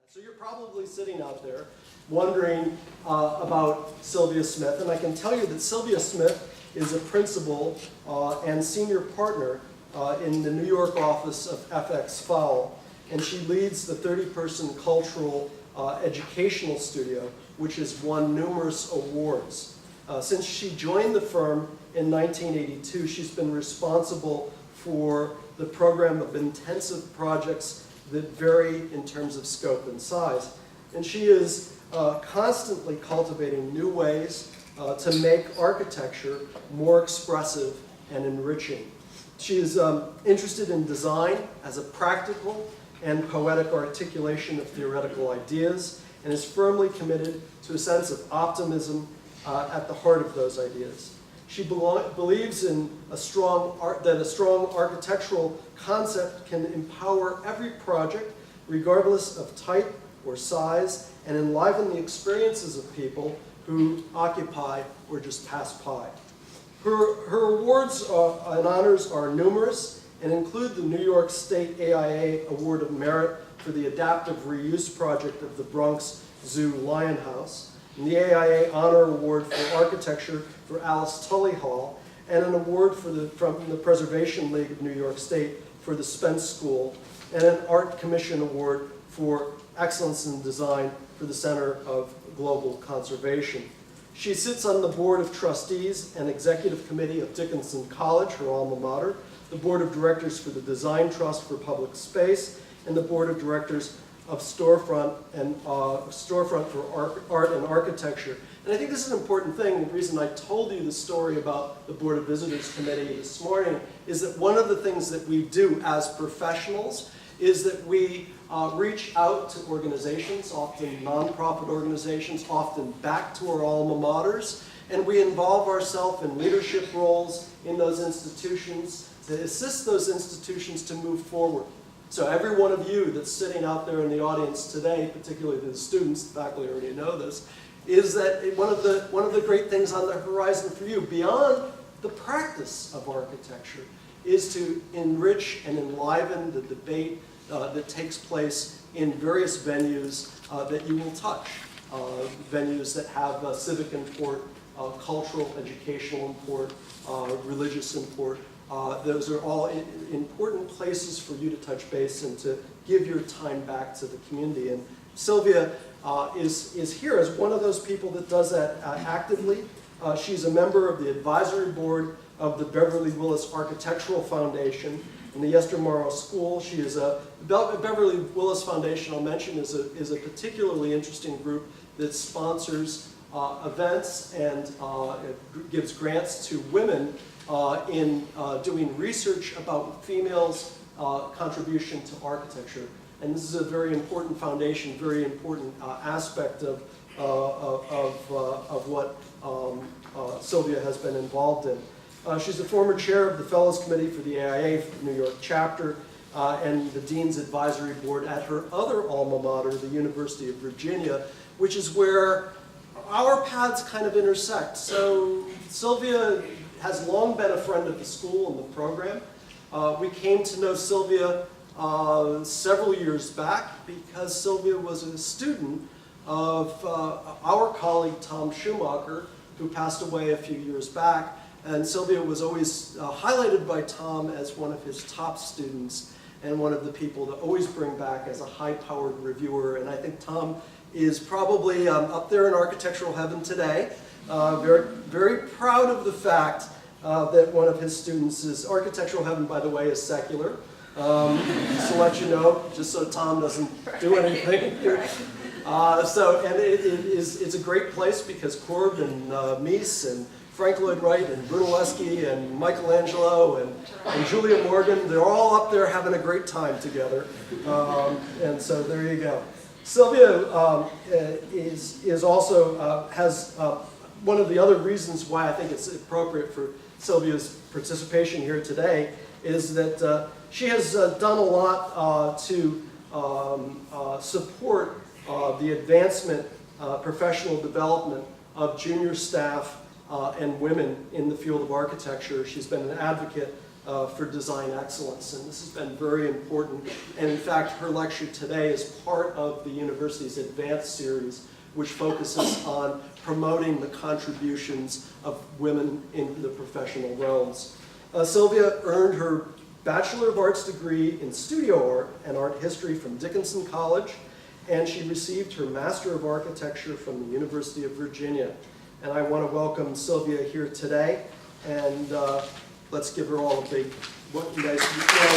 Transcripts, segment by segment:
So you're probably sitting out there wondering about Sylvia Smith, and I can tell you that Sylvia Smith is a principal and senior partner in the New York office of FX Fowl, and she leads the 30-person cultural educational studio, which has won numerous awards. Since she joined the firm in 1982, she's been responsible for the program of intensive projects that vary in terms of scope and size. And she is constantly cultivating new ways to make architecture more expressive and enriching. She is interested in design as a practical and poetic articulation of theoretical ideas, and is firmly committed to a sense of optimism at the heart of those ideas. She believes in that a strong architectural concept can empower every project, regardless of type or size, and enliven the experiences of people who occupy or just pass by. Her awards and honors are numerous and include the New York State AIA Award of Merit for the Adaptive Reuse Project of the Bronx Zoo Lion House, and the AIA Honor Award for Architecture for Alice Tully Hall, and an award from the Preservation League of New York State for the Spence School, and an Art Commission Award for Excellence in Design for the Center of Global Conservation. She sits on the Board of Trustees and Executive Committee of Dickinson College, her alma mater, the Board of Directors for the Design Trust for Public Space, and the Board of Directors of Storefront for Art and Architecture. And I think this is an important thing. The reason I told you the story about the Board of Visitors Committee this morning is that one of the things that we do as professionals is that we reach out to organizations, often nonprofit organizations, often back to our alma maters, and we involve ourselves in leadership roles in those institutions to assist those institutions to move forward. So every one of you that's sitting out there in the audience today, particularly the students, the faculty already know this, is that one of the great things on the horizon for you, beyond the practice of architecture, is to enrich and enliven the debate that takes place in various venues that you will touch. Venues that have civic import, cultural, educational import, religious import. Those are all important places for you to touch base and to give your time back to the community. And Sylvia is here as one of those people that does that actively. She's a member of the advisory board of the Beverly Willis Architectural Foundation and the Esther Morrow School. She is the Beverly Willis Foundation, I'll mention, is a particularly interesting group that sponsors events and gives grants to women in doing research about females' contribution to architecture. And this is a very important foundation, very important aspect of what Sylvia has been involved in. She's the former chair of the Fellows Committee for the AIA New York chapter and the Dean's Advisory Board at her other alma mater, the University of Virginia, which is where our paths kind of intersect. So Sylvia has long been a friend of the school and the program. We came to know Sylvia several years back because Sylvia was a student of our colleague Tom Schumacher, who passed away a few years back. And Sylvia was always highlighted by Tom as one of his top students and one of the people to always bring back as a high-powered reviewer. And I think Tom is probably up there in architectural heaven today. Very, very proud of the fact that one of his students is architectural heaven, by the way, is secular. Just to let you know, just so Tom doesn't do anything here. It's a great place because Korb and Mies and Frank Lloyd Wright and Brunelleschi and Michelangelo and Julia Morgan, they're all up there having a great time together. And so there you go. Sylvia is also has one of the other reasons why I think it's appropriate for Sylvia's participation here today is that she has done a lot to support the advancement, professional development of junior staff and women in the field of architecture. She's been an advocate for design excellence, and this has been very important. And in fact, her lecture today is part of the university's Advanced series, which focuses on promoting the contributions of women in the professional realms. Sylvia earned her Bachelor of Arts degree in studio art and art history from Dickinson College, and she received her Master of Architecture from the University of Virginia. And I want to welcome Sylvia here today, and let's give her all a big, what you guys welcome.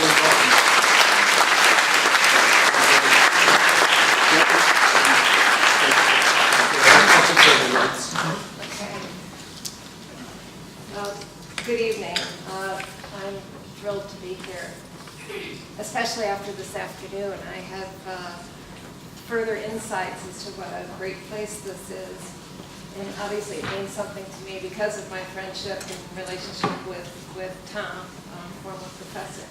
Okay. Well, good evening. I'm thrilled to be here, especially after this afternoon. I have further insights as to what a great place this is. And obviously it means something to me because of my friendship and relationship with Tom, former professor.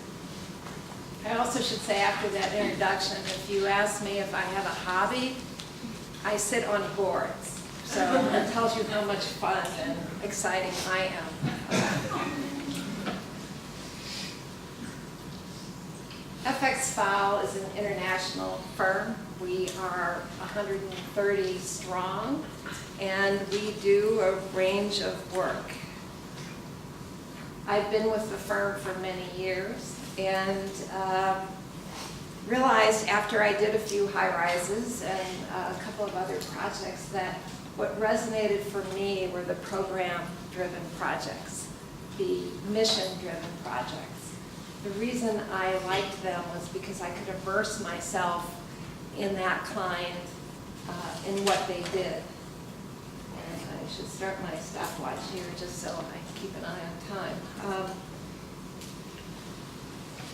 I also should say after that introduction, if you ask me if I have a hobby, I sit on boards. So it tells you how much fun and exciting I am. FX Fowle is an international firm. We are 130 strong, and we do a range of work. I've been with the firm for many years, and realized after I did a few high-rises and a couple of other projects that what resonated for me were the program-driven projects, the mission-driven projects. The reason I liked them was because I could immerse myself in that client, in what they did. And I should start my stopwatch here just so I keep an eye on time.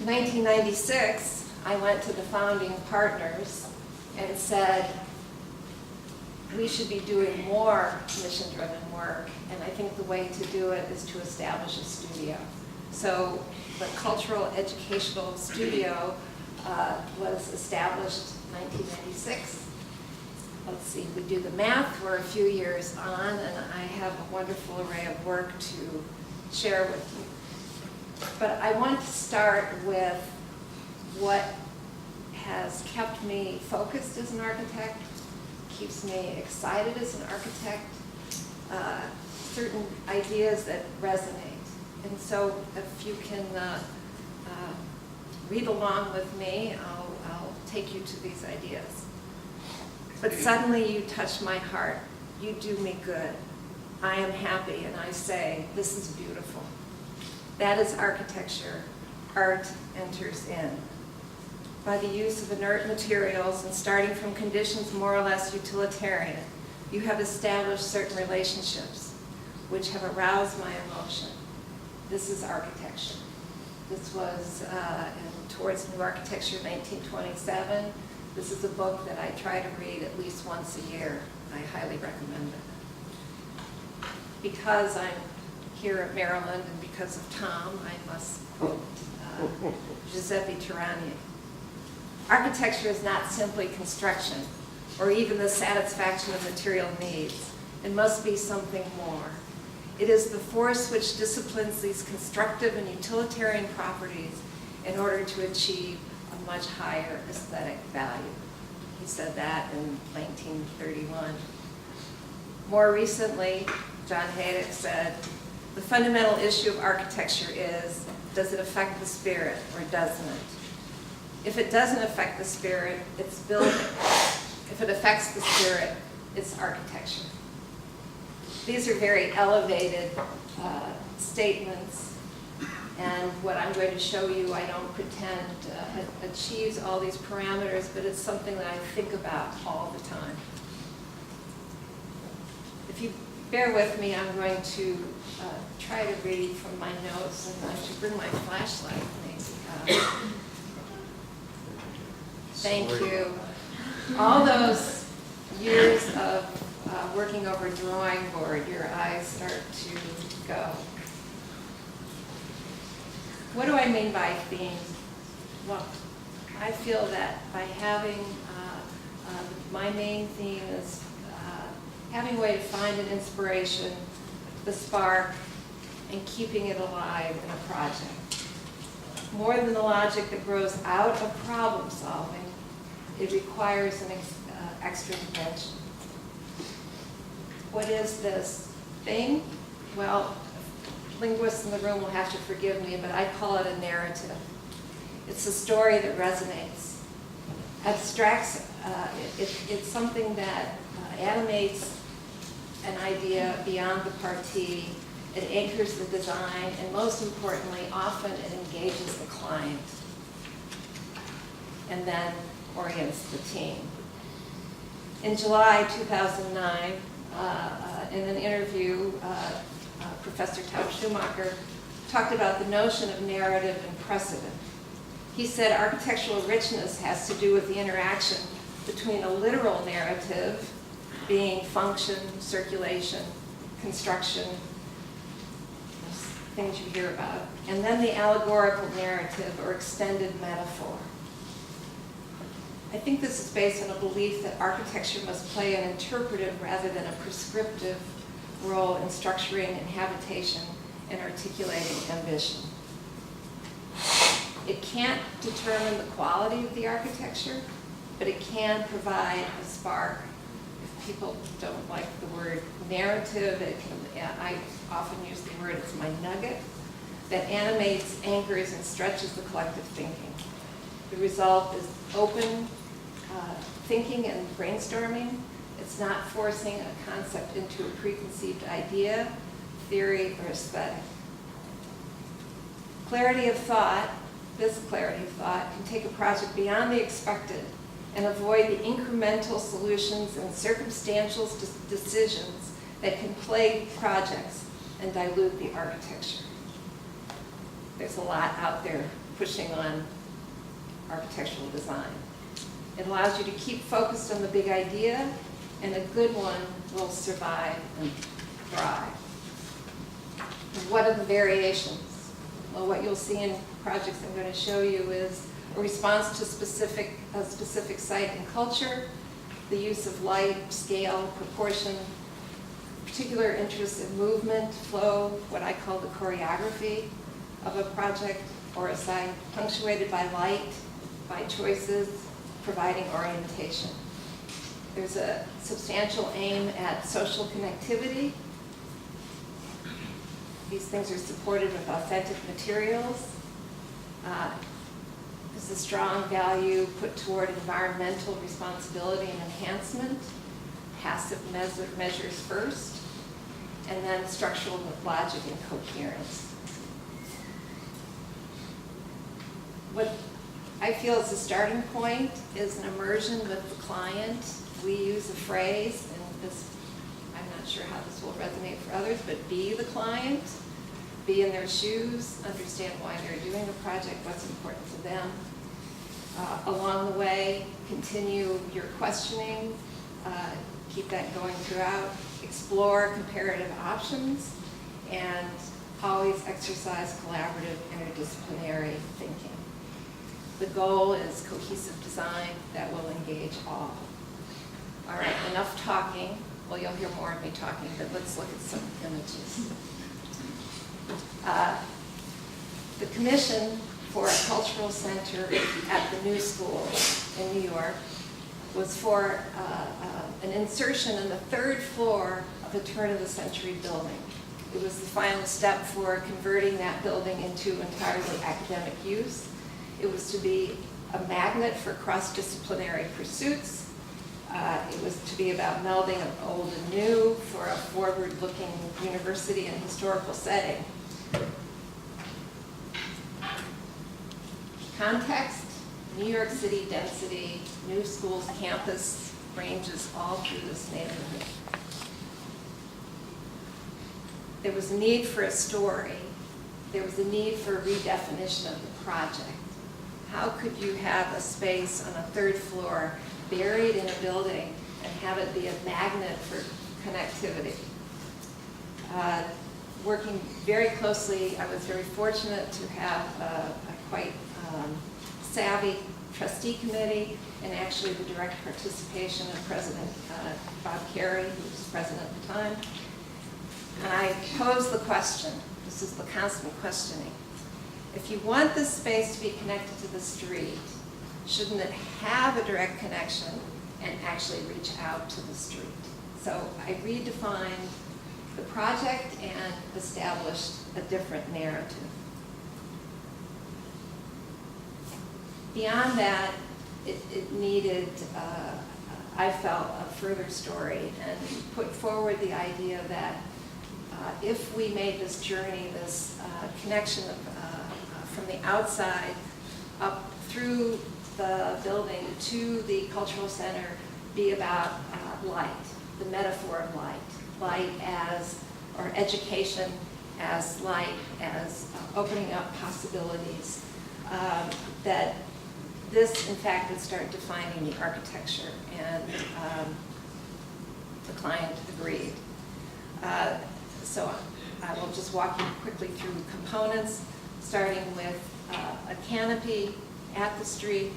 1996, I went to the founding partners and said, we should be doing more mission-driven work, and I think the way to do it is to establish a studio. So the Cultural Educational Studio was established in 1996. Let's see, we do the math, we're a few years on, and I have a wonderful array of work to share with you. But I want to start with what has kept me focused as an architect, keeps me excited as an architect, certain ideas that resonate. And so if you can read along with me, I'll take you to these ideas. But suddenly you touch my heart. You do me good. I am happy, and I say, this is beautiful. That is architecture. Art enters in. By the use of inert materials and starting from conditions more or less utilitarian, you have established certain relationships which have aroused my emotion. This is architecture. This was Towards New Architecture, 1927. This is a book that I try to read at least once a year. I highly recommend it. Because I'm here at Maryland and because of Tom, I must quote Giuseppe Tirani. Architecture is not simply construction or even the satisfaction of material needs. It must be something more. It is the force which disciplines these constructive and utilitarian properties in order to achieve a much higher aesthetic value. He said that in 1931. More recently, John Hayek said, the fundamental issue of architecture is, does it affect the spirit or doesn't it? If it doesn't affect the spirit, it's building. If it affects the spirit, it's architecture. These are very elevated statements, and what I'm going to show you, I don't pretend achieves all these parameters, but it's something that I think about all the time. If you bear with me, I'm going to try to read from my notes, and I should bring my flashlight, maybe. Thank you. All those years of working over a drawing board, your eyes start to go. What do I mean by themes? Well, I feel that by having, my main theme is having a way to find an inspiration, the spark, and keeping it alive in a project. more than the logic that grows out of problem solving, it requires an extra dimension. What is this thing? Well, linguists in the room will have to forgive me, but I call it a narrative. It's a story that resonates, abstracts, it's something that animates an idea beyond the parti. It anchors the design, and most importantly, often it engages the client and then orients the team. In July 2009, in an interview, Professor Taub Schumacher talked about the notion of narrative and precedent. He said architectural richness has to do with the interaction between a literal narrative, being function, circulation, construction, things you hear about, and then the allegorical narrative or extended metaphor. I think this is based on a belief that architecture must play an interpretive rather than a prescriptive role in structuring and habitation and articulating ambition. It can't determine the quality of the architecture, but it can provide a spark. If people don't like the word narrative, I often use the word, it's my nugget, that animates, anchors, and stretches the collective thinking. The result is open thinking and brainstorming. It's not forcing a concept into a preconceived idea, theory, or aesthetic. Clarity of thought, this clarity of thought, can take a project beyond the expected and avoid the incremental solutions and circumstantial decisions that can plague projects and dilute the architecture. There's a lot out there pushing on architectural design. It allows you to keep focused on the big idea, and a good one will survive and thrive. What are the variations? Well, what you'll see in projects I'm going to show you is a response to a specific site and culture, the use of light, scale, proportion, particular interest in movement, flow, what I call the choreography of a project or a site, punctuated by light, by choices, providing orientation. There's a substantial aim at social connectivity. These things are supported with authentic materials. There's a strong value put toward environmental responsibility and enhancement, passive measures first, and then structural logic and coherence. What I feel is the starting point is an immersion with the client. We use a phrase, and this, I'm not sure how this will resonate for others, but be the client, be in their shoes, understand why they're doing a project, what's important to them. Along the way, continue your questioning, keep that going throughout, explore comparative options, and always exercise collaborative interdisciplinary thinking. The goal is cohesive design that will engage all. All right, enough talking. Well, you'll hear more of me talking, but let's look at some images. The commission for a cultural center at the New School in New York was for an insertion on the third floor of a turn-of-the-century building. It was the final step for converting that building into entirely academic use. It was to be a magnet for cross-disciplinary pursuits. It was to be about melding of old and new for a forward-looking university and historical setting. Context, New York City density, New School's campus ranges all through this neighborhood. There was a need for a story. There was a need for a redefinition of the project. How could you have a space on a third floor buried in a building and have it be a magnet for connectivity? Working very closely, I was very fortunate to have a quite savvy trustee committee and actually the direct participation of President Bob Carey, who was president at the time. And I posed the question, this is the constant questioning, If you want this space to be connected to the street, shouldn't it have a direct connection and actually reach out to the street? So I redefined the project and established a different narrative. Beyond that, it needed, I felt, a further story, and put forward the idea that if we made this journey, this connection of, from the outside up through the building to the cultural center, be about light, the metaphor of light. Light as, or education as light, as opening up possibilities, that this, in fact, would start defining the architecture, and the client agreed. So I will just walk you quickly through components, starting with a canopy at the street,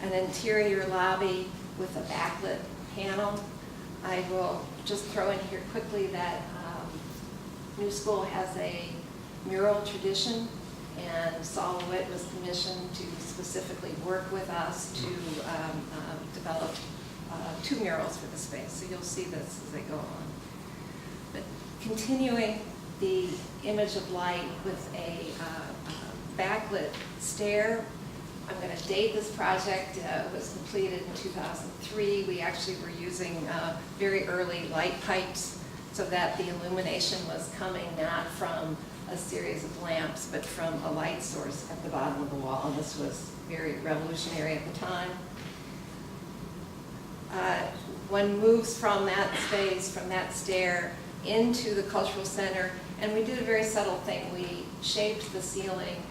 an interior lobby with a backlit panel. I will just throw in here quickly that New School has a mural tradition, and Saul LeWitt was commissioned to specifically work with us to develop 2 murals for the space. So you'll see this as they go on. But continuing the image of light with a backlit stair. I'm going to date this project. It was completed in 2003. We actually were using very early light pipes so that the illumination was coming not from a series of lamps, but from a light source at the bottom of the wall. And this was very revolutionary at the time. One moves from that space, from that stair, into the cultural center, and we did a very subtle thing. We shaped the ceiling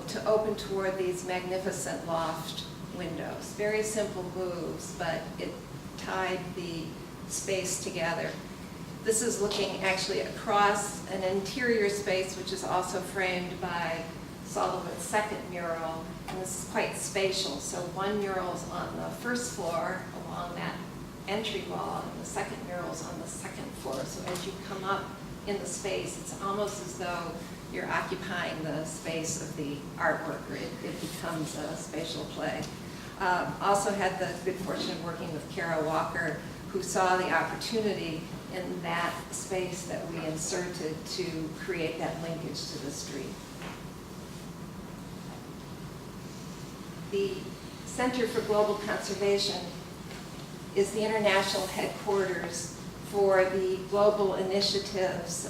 to open toward these magnificent loft windows. Very simple moves, but it tied the space together. This is looking actually across an interior space, which is also framed by Saul LeWitt's second mural, and this is quite spatial. So one mural's on the first floor along that entry wall, and the second mural's on the second floor. So as you come up in the space, it's almost as though you're occupying the space of the artwork, or it becomes a spatial play. Also had the good fortune of working with Kara Walker, who saw the opportunity in that space that we inserted to create that linkage to the street. The Center for Global Conservation is the international headquarters for the global initiatives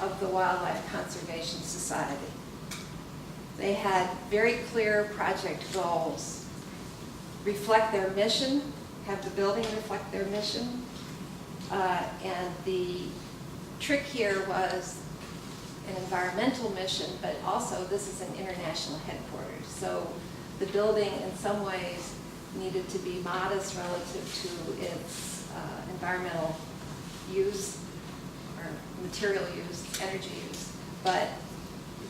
of the Wildlife Conservation Society. They had very clear project goals, reflect their mission, have the building reflect their mission, and the trick here was an environmental mission, but also this is an international headquarters. So the building in some ways needed to be modest relative to its environmental use or material use, energy use, but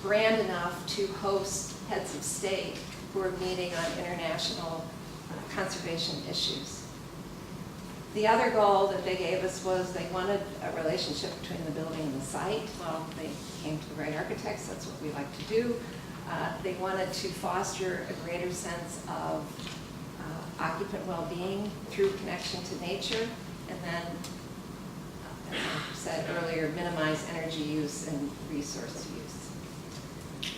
grand enough to host heads of state who are meeting on international conservation issues. The other goal that they gave us was they wanted a relationship between the building and the site. Well, they came to the right architects, that's what we like to do. They wanted to foster a greater sense of occupant well-being through connection to nature, and then, as I said earlier, minimize energy use and resource use.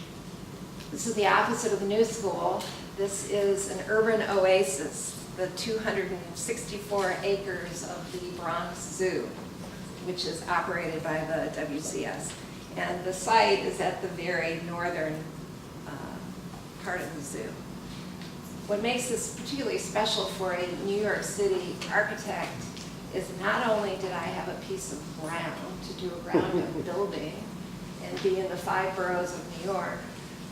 This is the opposite of the New School. This is an urban oasis, the 264 acres of the Bronx Zoo, which is operated by the WCS. And the site is at the very northern part of the zoo. What makes this particularly special for a New York City architect is not only did I have a piece of ground to do a ground-up building and be in the 5 boroughs of New York,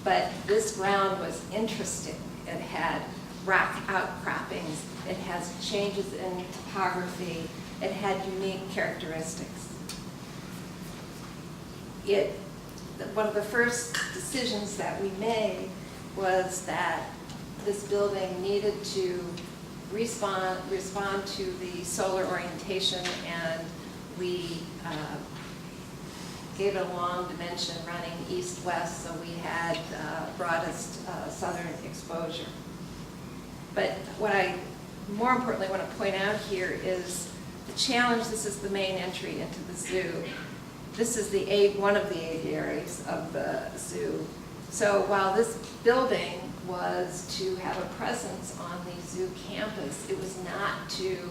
but this ground was interesting. It had rock outcroppings, it has changes in topography, it had unique characteristics. One of the first decisions that we made was that this building needed to respond to the solar orientation, and we gave it a long dimension running east-west, so we had broadest southern exposure. But what I more importantly want to point out here is the challenge. This is the main entry into the zoo. This is one of the aviaries of the zoo. So while this building was to have a presence on the zoo campus, it was not to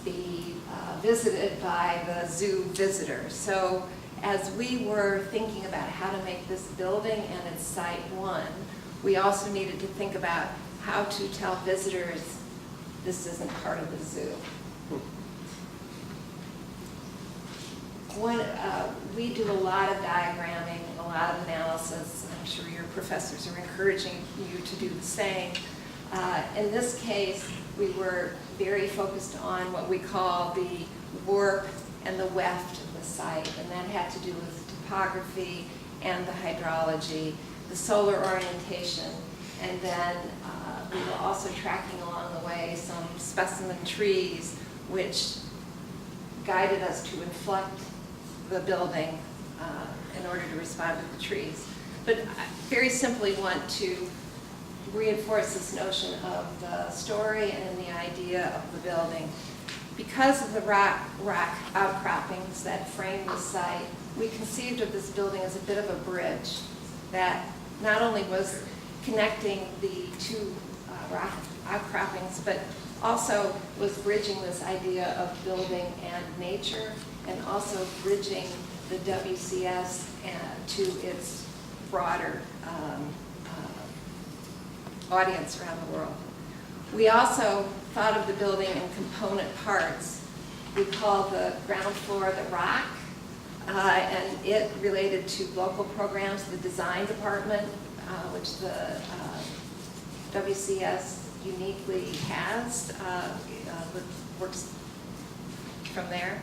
be visited by the zoo visitors. So as we were thinking about how to make this building and its site one, we also needed to think about how to tell visitors this isn't part of the zoo. We do a lot of diagramming, a lot of analysis. I'm sure your professors are encouraging you to do the same. In this case, we were very focused on what we call the warp and the weft of the site, and that had to do with topography and the hydrology, the solar orientation, and then we were also tracking along the way some specimen trees which guided us to inflect the building in order to respond to the trees. But I very simply want to reinforce this notion of the story and the idea of the building. Because of the rock outcroppings that frame the site, we conceived of this building as a bit of a bridge that not only was connecting the two rock outcroppings, but also was bridging this idea of building and nature, and also bridging the WCS to its broader audience around the world. We also thought of the building in component parts. We called the ground floor the rock, and it related to local programs, the design department, which the WCS uniquely has, works from there.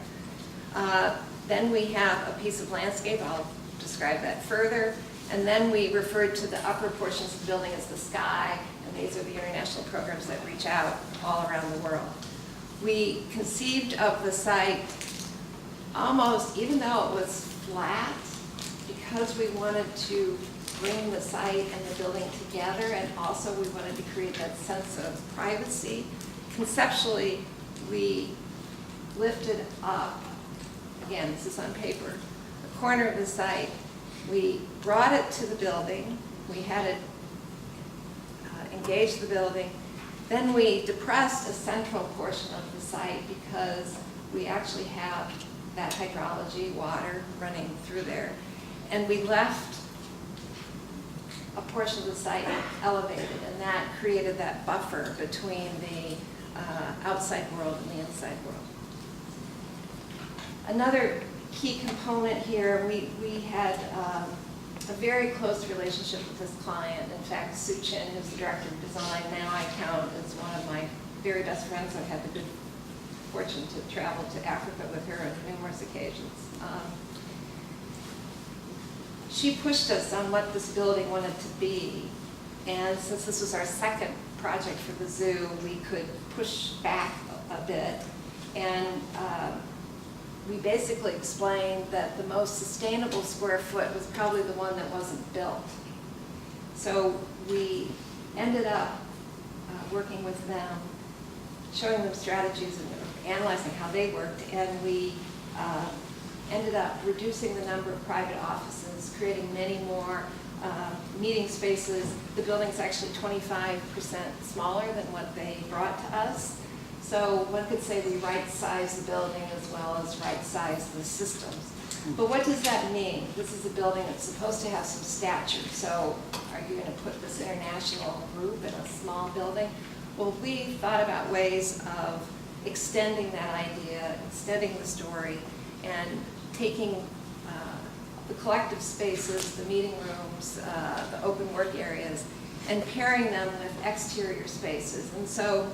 Then we have a piece of landscape. I'll describe that further. And then we referred to the upper portions of the building as the sky, and these are the international programs that reach out all around the world. We conceived of the site almost, even though it was flat, because we wanted to bring the site and the building together, and also we wanted to create that sense of privacy. Conceptually, we lifted up, again, this is on paper, a corner of the site. We brought it to the building. We had it engage the building. Then we depressed a central portion of the site because we actually have that hydrology, water running through there. And we left a portion of the site elevated, and that created that buffer between the outside world and the inside world. Another key component here, we had a very close relationship with this client. In fact, Sue Chin, who's the director of design, now I count as one of my very best friends. I've had the good fortune to travel to Africa with her on numerous occasions. She pushed us on what this building wanted to be, and since this was our second project for the zoo, we could push back a bit, and we basically explained that the most sustainable square foot was probably the one that wasn't built. So we ended up working with them, showing them strategies and analyzing how they worked, and we ended up reducing the number of private offices, creating many more meeting spaces. The building's actually 25% smaller than what they brought to us. So one could say we right-size the building as well as right-size the systems. But what does that mean? This is a building that's supposed to have some stature. So are you going to put this international group in a small building? Well, we thought about ways of extending that idea, extending the story, and taking the collective spaces, the meeting rooms, the open work areas, and pairing them with exterior spaces. And so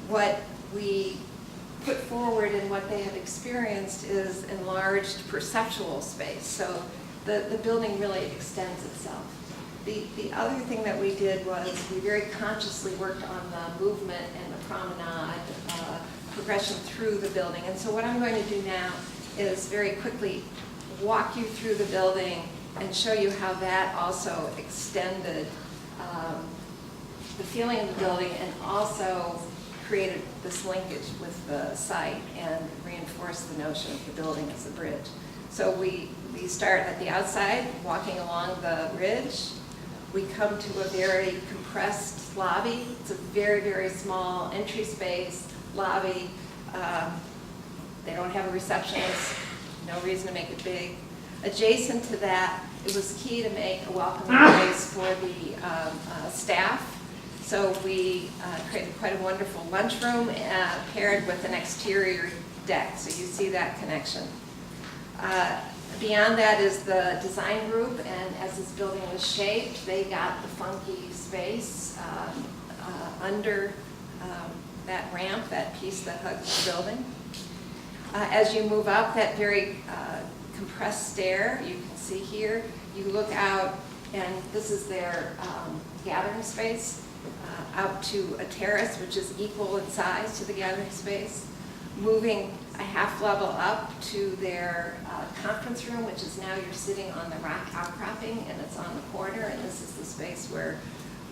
what we put forward and what they have experienced is enlarged perceptual space. So the building really extends itself. The other thing that we did was we very consciously worked on the movement and the promenade progression through the building. And so what I'm going to do now is very quickly walk you through the building and show you how that also extended the feeling of the building and also created this linkage with the site and reinforced the notion of the building as a bridge. So we start at the outside, walking along the ridge. We come to a very compressed lobby. It's a very, very small entry space lobby. They don't have a receptionist, no reason to make it big. Adjacent to that, it was key to make a welcoming place for the staff. So we created quite a wonderful lunchroom paired with an exterior deck. So you see that connection. Beyond that is the design group, and as this building was shaped, they got the funky space under that ramp, that piece that hugs the building. As you move up that very compressed stair, you can see here, you look out, and this is their gathering space, out to a terrace, which is equal in size to the gathering space. Moving a half level up to their conference room, which is now you're sitting on the rock outcropping, and it's on the corner, and this is the space where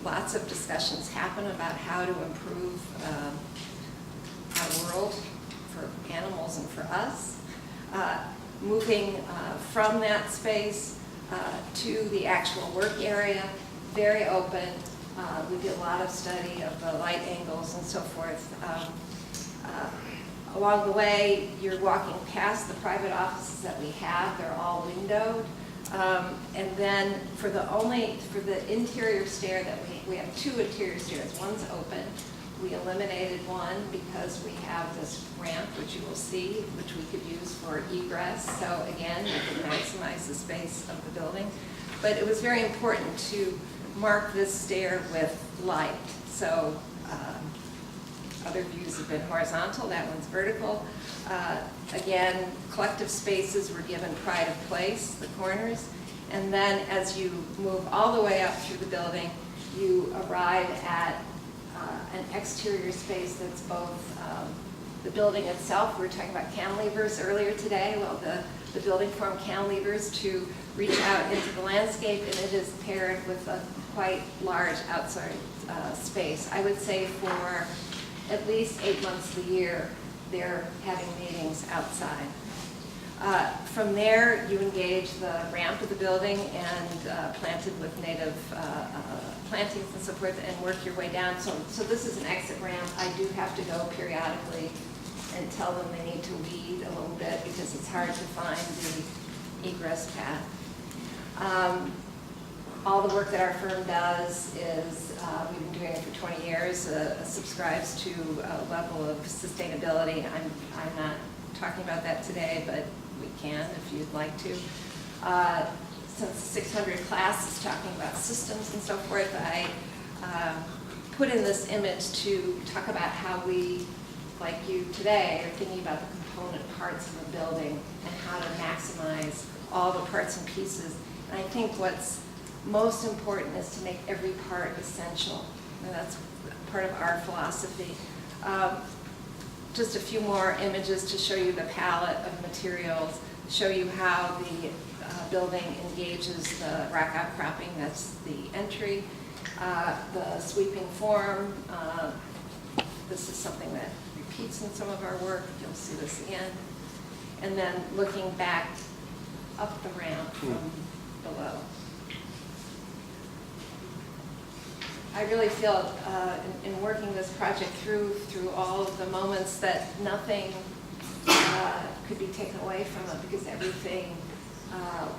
lots of discussions happen about how to improve our world for animals and for us. Moving from that space to the actual work area, very open. We did a lot of study of the light angles and so forth. Along the way, you're walking past the private offices that we have. They're all windowed. And then for the interior stair that we have two interior stairs. One's open. We eliminated one because we have this ramp, which you will see, which we could use for egress. So again, we can maximize the space of the building. But it was very important to mark this stair with light. So other views have been horizontal, that one's vertical. Again, collective spaces were given pride of place, the corners. And then as you move all the way up through the building, you arrive at an exterior space that's both the building itself. We were talking about cantilevers earlier today. Well, the building formed cantilevers to reach out into the landscape, and it is paired with a quite large outside space. I would say for at least 8 months of the year, they're having meetings outside. From there, you engage the ramp of the building and planted with native plantings and so forth, and work your way down. So this is an exit ramp. I do have to go periodically and tell them they need to weed a little bit because it's hard to find the egress path. All the work that our firm does is, we've been doing it for 20 years, subscribes to a level of sustainability. I'm not talking about that today, but we can if you'd like to. Since 600 class is talking about systems and so forth, I put in this image to talk about how we, like you today, are thinking about the component parts of a building and how to maximize all the parts and pieces. And I think what's most important is to make every part essential. And that's part of our philosophy. Just a few more images to show you the palette of materials, show you how the building engages the rock outcropping, that's the entry, the sweeping form. This is something that repeats in some of our work, you'll see this again. And then looking back up the ramp from below. I really feel in working this project through all of the moments that nothing could be taken away from it because everything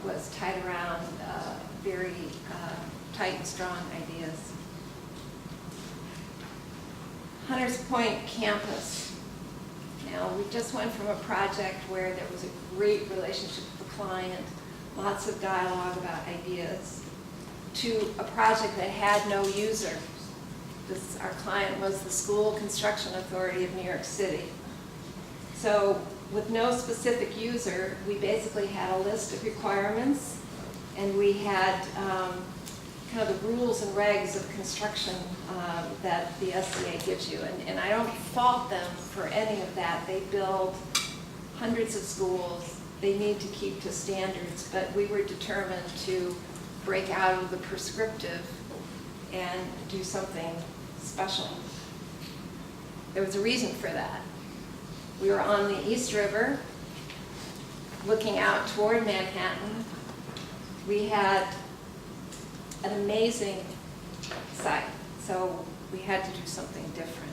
was tied around very tight and strong ideas. Hunters Point campus. Now, we just went from a project where there was a great relationship with the client, lots of dialogue about ideas, to a project that had no user. Our client was the School Construction Authority of New York City. So with no specific user, we basically had a list of requirements, and we had kind of the rules and regs of construction that the SCA gives you. And I don't fault them for any of that. They build hundreds of schools, they need to keep to standards, but we were determined to break out of the prescriptive and do something special. There was a reason for that. We were on the East River, looking out toward Manhattan. We had an amazing site, so we had to do something different.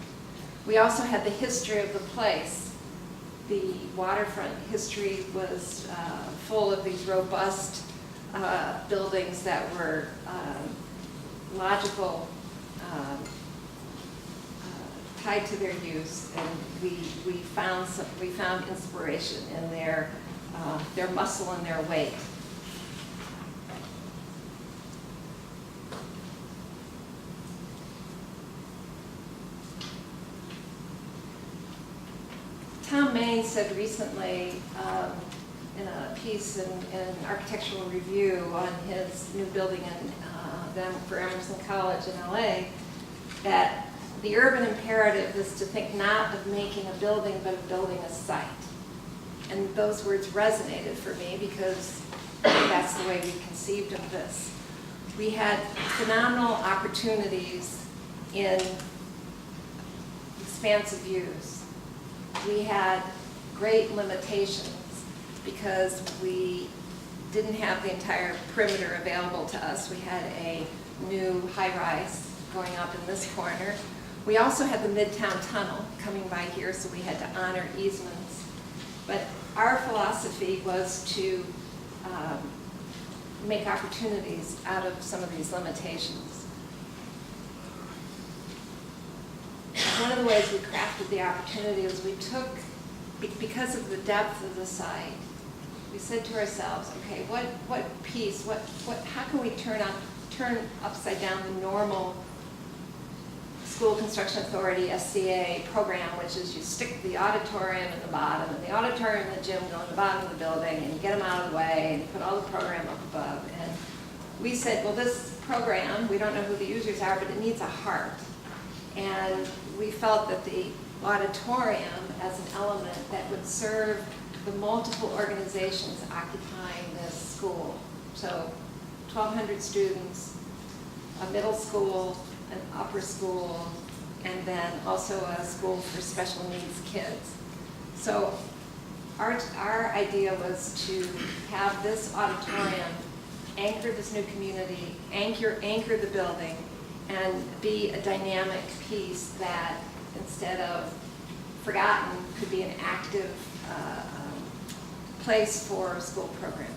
We also had the history of the place. The waterfront history was full of these robust buildings that were logical, tied to their use, and we found inspiration in their muscle and their weight. Tom Main said recently in a piece in Architectural Review on his new building for Emerson College in LA that the urban imperative is to think not of making a building, but of building a site. And those words resonated for me because that's the way we conceived of this. We had phenomenal opportunities in expansive views. We had great limitations because we didn't have the entire perimeter available to us. We had a new high-rise going up in this corner. We also had the Midtown Tunnel coming by here, so we had to honor easements. But our philosophy was to make opportunities out of some of these limitations. One of the ways we crafted the opportunity was we took, because of the depth of the site, we said to ourselves, okay, what piece, how can we turn upside down the normal School Construction Authority, SCA program, which is you stick the auditorium in the bottom, and the auditorium and the gym go in the bottom of the building, and you get them out of the way, and you put all the program up above. And we said, well, this program, we don't know who the users are, but it needs a heart. And we felt that the auditorium as an element that would serve the multiple organizations occupying this school. So 1,200 students, a middle school, an upper school, and then also a school for special needs kids. So our idea was to have this auditorium anchor this new community, anchor the building, and be a dynamic piece that, instead of forgotten, could be an active place for a school program.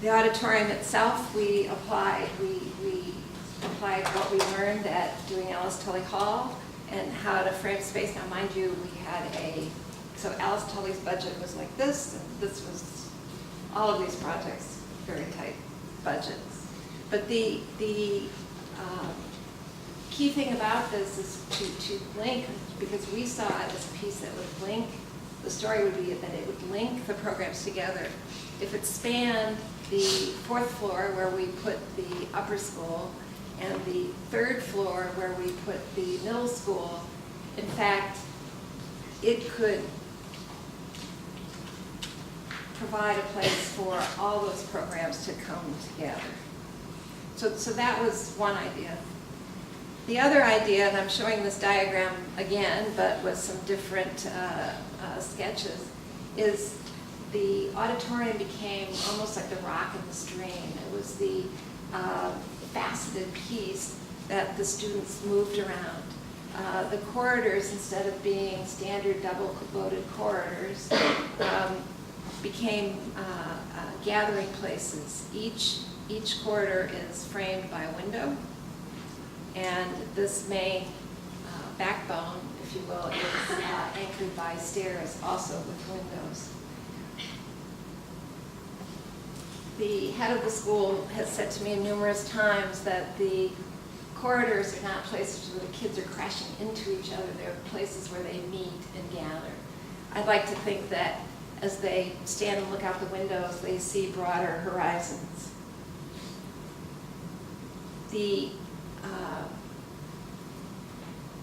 The auditorium itself, we applied what we learned at doing Alice Tully Hall and how to frame space. Now, mind you, we had so Alice Tully's budget was like this, and this was, all of these projects, very tight budgets. But the key thing about this is to link, because we saw it as a piece that would link, the story would be that it would link the programs together. If it spanned the 4th floor where we put the upper school and the 3rd floor where we put the middle school, in fact, it could provide a place for all those programs to come together. So that was one idea. The other idea, and I'm showing this diagram again, but with some different sketches, is the auditorium became almost like the rock in the stream. It was the faceted piece that the students moved around. The corridors, instead of being standard double-loaded corridors, became gathering places. Each corridor is framed by a window, and this main backbone, if you will, is anchored by stairs, also with windows. The head of the school has said to me numerous times that the corridors are not places where the kids are crashing into each other. They're places where they meet and gather. I'd like to think that as they stand and look out the windows, they see broader horizons. The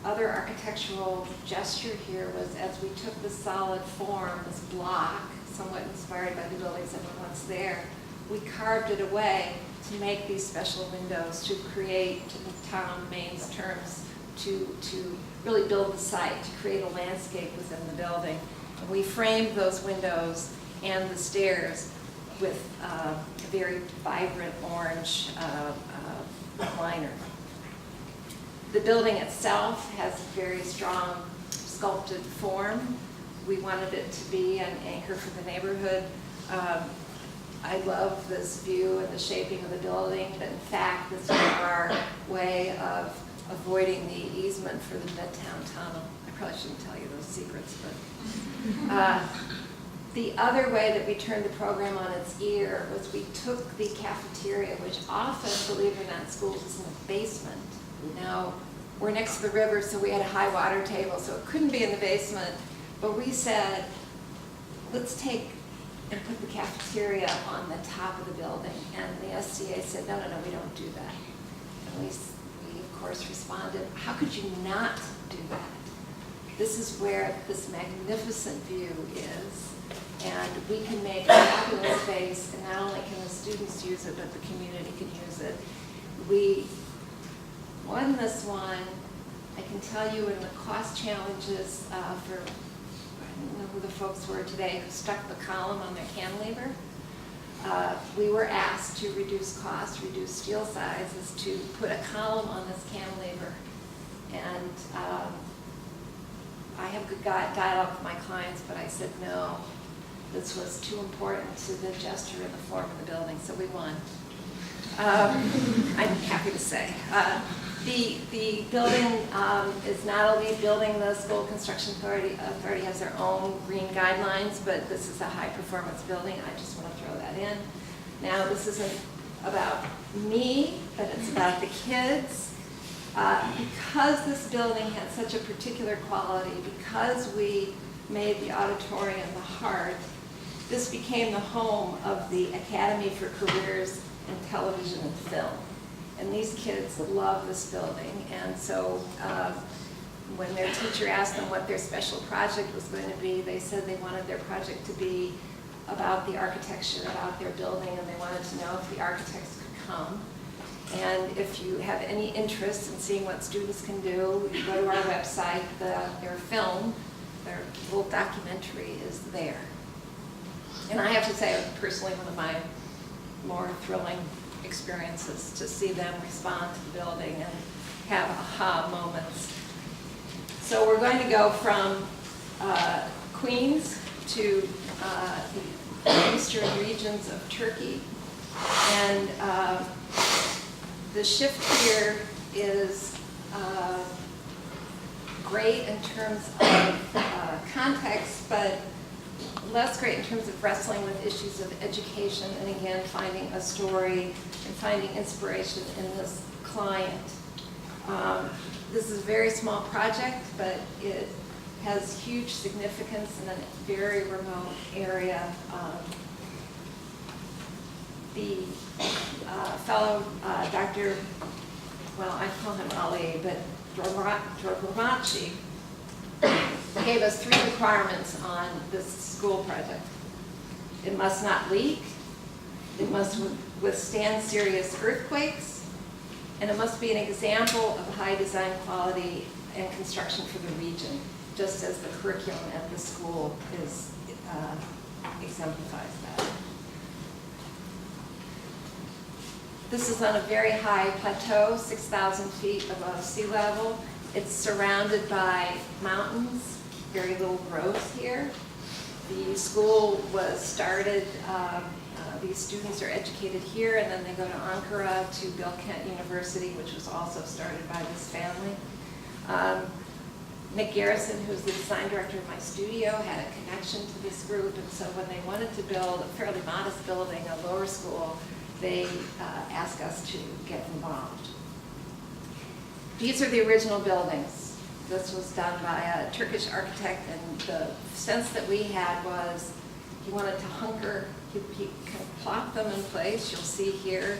other architectural gesture here was, as we took the solid form, this block, somewhat inspired by the buildings that were once there, we carved it away to make these special windows, to create, in Tom Main's terms, to really build the site, to create a landscape within the building. And we framed those windows and the stairs with a very vibrant orange liner. The building itself has a very strong sculpted form. We wanted it to be an anchor for the neighborhood. I love this view and the shaping of the building, but in fact, this is our way of avoiding the easement for the Midtown Tunnel. I probably shouldn't tell you those secrets, but the other way that we turned the program on its ear was we took the cafeteria, which often, believe it or not, schools is in the basement. Now, we're next to the river, so we had a high water table, so it couldn't be in the basement. But we said, let's take and put the cafeteria on the top of the building. And the SCA said, no, we don't do that. And we of course, responded, how could you not do that? This is where this magnificent view is. And we can make a fabulous space, and not only can the students use it, but the community can use it. We won this one. I can tell you in the cost challenges for, I don't know who the folks were today who stuck the column on their cantilever. We were asked to reduce costs, reduce steel sizes, to put a column on this cantilever. And I have good dialogue with my clients, but I said no. This was too important to the gesture and the form of the building, so we won. I'm happy to say. The building is not only building. The School Construction Authority has their own green guidelines, but this is a high-performance building. I just want to throw that in. Now, this isn't about me, but it's about the kids. Because this building had such a particular quality, because we made the auditorium the heart, this became the home of the Academy for Careers in Television and Film. And these kids love this building. And so when their teacher asked them what their special project was going to be, they said they wanted their project to be about the architecture, about their building, and they wanted to know if the architects could come. And if you have any interest in seeing what students can do, you go to our website. Their film, their little documentary is there. And I have to say, personally, one of my more thrilling experiences to see them respond to the building and have aha moments. So we're going to go from Queens to the eastern regions of Turkey. And the shift here is great in terms of context, but less great in terms of wrestling with issues of education and, again, finding a story and finding inspiration in this client. This is a very small project, but it has huge significance in a very remote area. The fellow Dr., well, I call him Ali, but Drogomachi, gave us 3 requirements on this school project. It must not leak, it must withstand serious earthquakes, and it must be an example of high design quality and construction for the region, just as the curriculum at the school exemplifies that. This is on a very high plateau, 6,000 feet above sea level. It's surrounded by mountains, very little growth here. The school was started, these students are educated here, and then they go to Ankara to Bill Kent University, which was also started by this family. Nick Garrison, who's the design director of my studio, had a connection to this group, and so when they wanted to build a fairly modest building, a lower school, they asked us to get involved. These are the original buildings. This was done by a Turkish architect, and the sense that we had was he wanted to hunker, he kind of plopped them in place. You'll see here,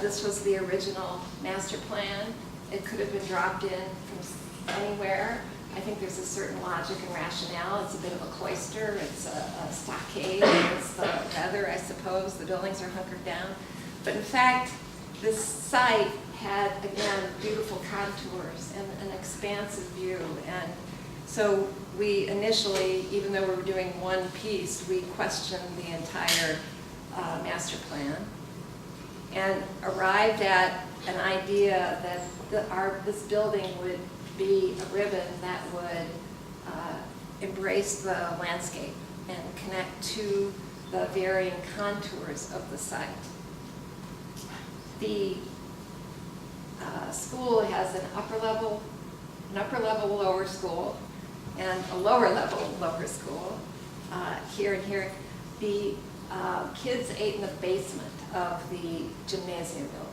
this was the original master plan. It could have been dropped in from anywhere, I think there's a certain logic and rationale. It's a bit of a cloister, it's a stockade against the weather, I suppose. The buildings are hunkered down. But in fact, this site had, again, beautiful contours and an expansive view. And so we initially, even though we were doing one piece, we questioned the entire master plan and arrived at an idea that this building would be a ribbon that would embrace the landscape and connect to the varying contours of the site. The school has an upper level, lower school, and a lower level, lower school. Here and here, the kids ate in the basement of the gymnasium building.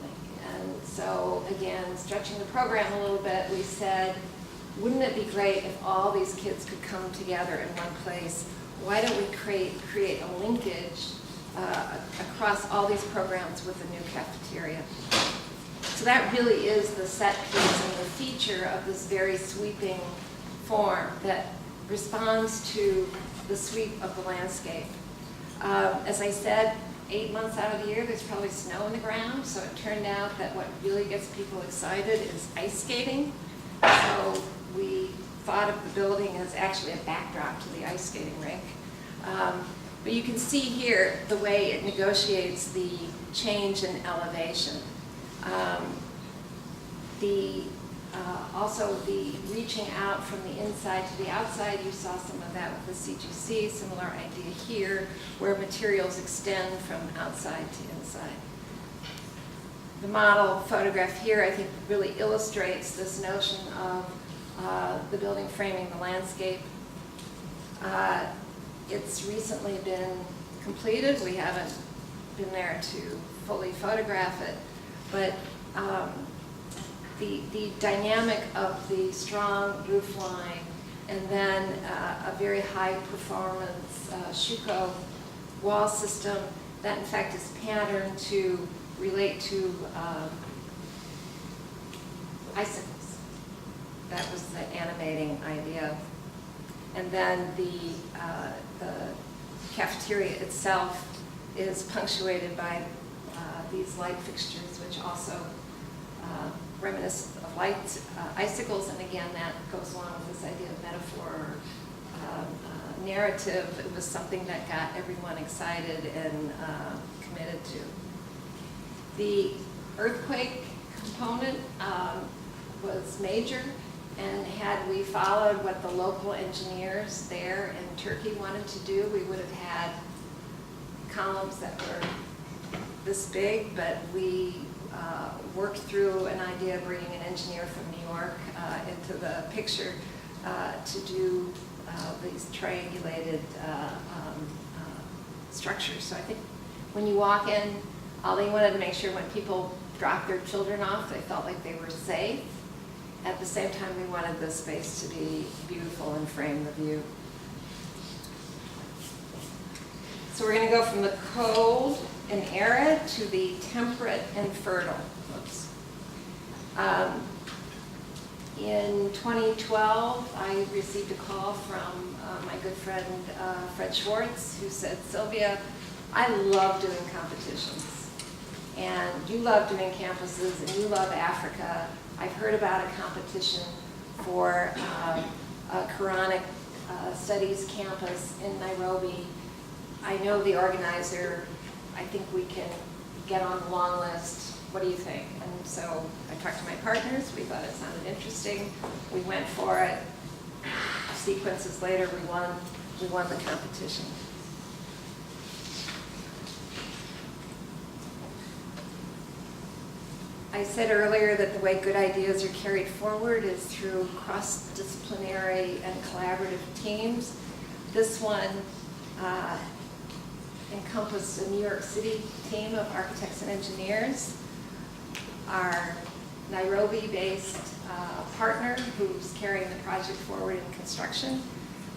And so, again, stretching the program a little bit, we said, wouldn't it be great if all these kids could come together in one place? Why don't we create a linkage across all these programs with a new cafeteria? So that really is the set piece and the feature of this very sweeping form that responds to the sweep of the landscape. As I said, 8 months out of the year, there's probably snow on the ground, so it turned out that what really gets people excited is ice skating. So we thought of the building as actually a backdrop to the ice skating rink. But you can see here the way it negotiates the change in elevation. Also the reaching out from the inside to the outside, you saw some of that with the CGC, similar idea here, where materials extend from outside to inside. The model photograph here, I think, really illustrates this notion of the building framing the landscape. It's recently been completed. We haven't been there to fully photograph it, but the dynamic of the strong roof line and then a very high performance Schuko wall system that in fact is patterned to relate to icicles. That was the animating idea. And then the cafeteria itself is punctuated by these light fixtures, which also reminiscent of light icicles, and again that goes along with this idea of metaphor, narrative. It was something that got everyone excited and committed to. The earthquake component was major, and had we followed what the local engineers there in Turkey wanted to do, we would have had columns that were this big, but we worked through an idea of bringing an engineer from New York into the picture to do these triangulated structures. So I think when you walk in, they wanted to make sure when people dropped their children off, they felt like they were safe. At the same time, we wanted the space to be beautiful and frame the view. So we're going to go from the cold and arid to the temperate and fertile. Oops. In 2012, I received a call from my good friend Fred Schwartz, who said, Sylvia, I love doing competitions, and you love doing campuses, and you love Africa. I've heard about a competition for a Quranic studies campus in Nairobi. I know the organizer. I think we can get on the long list. What do you think? And so I talked to my partners. We thought it sounded interesting. We went for it. Sequences later, we won the competition. I said earlier that the way good ideas are carried forward is through cross-disciplinary and collaborative teams. This one encompassed a New York City team of architects and engineers, our Nairobi-based partner who's carrying the project forward in construction,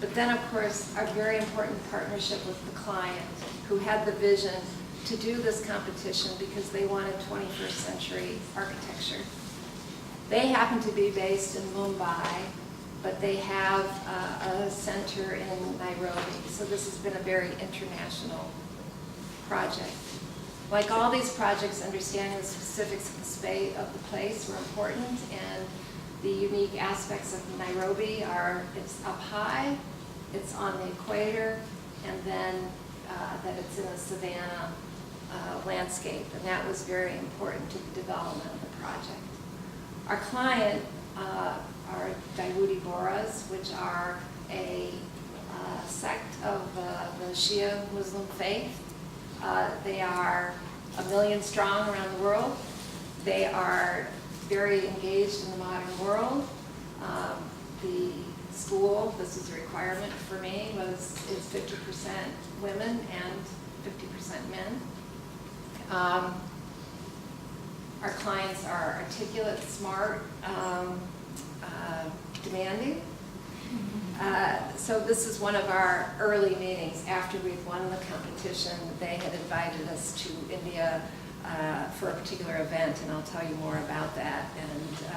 but then of course our very important partnership with the client who had the vision to do this competition because they wanted 21st century architecture. They happen to be based in Mumbai, but they have a center in Nairobi. So this has been a very international project. Like all these projects, understanding the specifics of the space of the place were important, and the unique aspects of Nairobi are it's up high, it's on the equator, and then that it's in a savanna landscape, and that was very important to the development of the project. Our client are Dawoodi Bohras, which are a sect of the Shia Muslim faith. They are 1 million strong around the world. They are very engaged in the modern world. The school, this is a requirement for me, is 50% women and 50% men. Our clients are articulate, smart, demanding. So this is one of our early meetings after we'd won the competition. They had invited us to India for a particular event, and I'll tell you more about that. And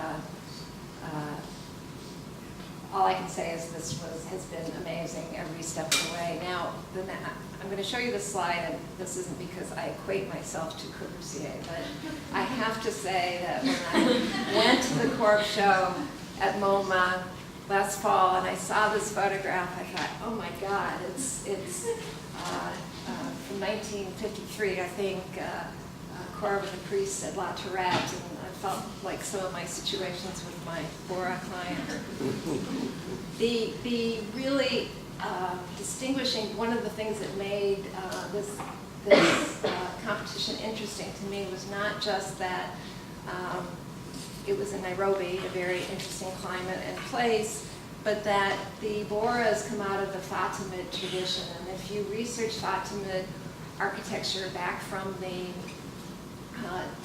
all I can say is this has been amazing every step of the way. Now, I'm going to show you this slide, and this isn't because I equate myself to Corbusier, but I have to say that when I went to the Corp show at MoMA last fall and I saw this photograph, I thought, oh my God, it's from 1953, I think. Corb and the priest at La Tourette, and I felt like some of my situations with my Bora client. The really distinguishing, one of the things that made this competition interesting to me was not just that it was in Nairobi, a very interesting climate and place, but that the Bohras come out of the Fatimid tradition. And if you research Fatimid architecture back from the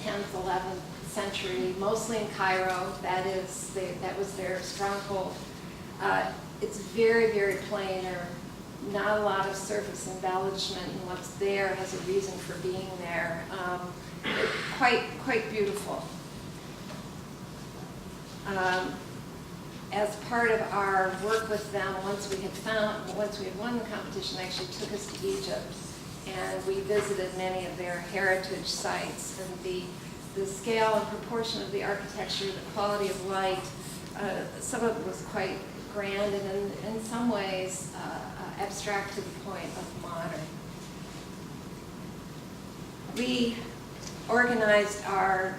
10th, 11th century, mostly in Cairo, that was their stronghold. It's very, very plain, or not a lot of surface embellishment, and what's there has a reason for being there. Quite beautiful. As part of our work with them, once we had won the competition, they actually took us to Egypt, and we visited many of their heritage sites, and the scale and proportion of the architecture, the quality of light, some of it was quite grand and in some ways abstract to the point of modern. We organized our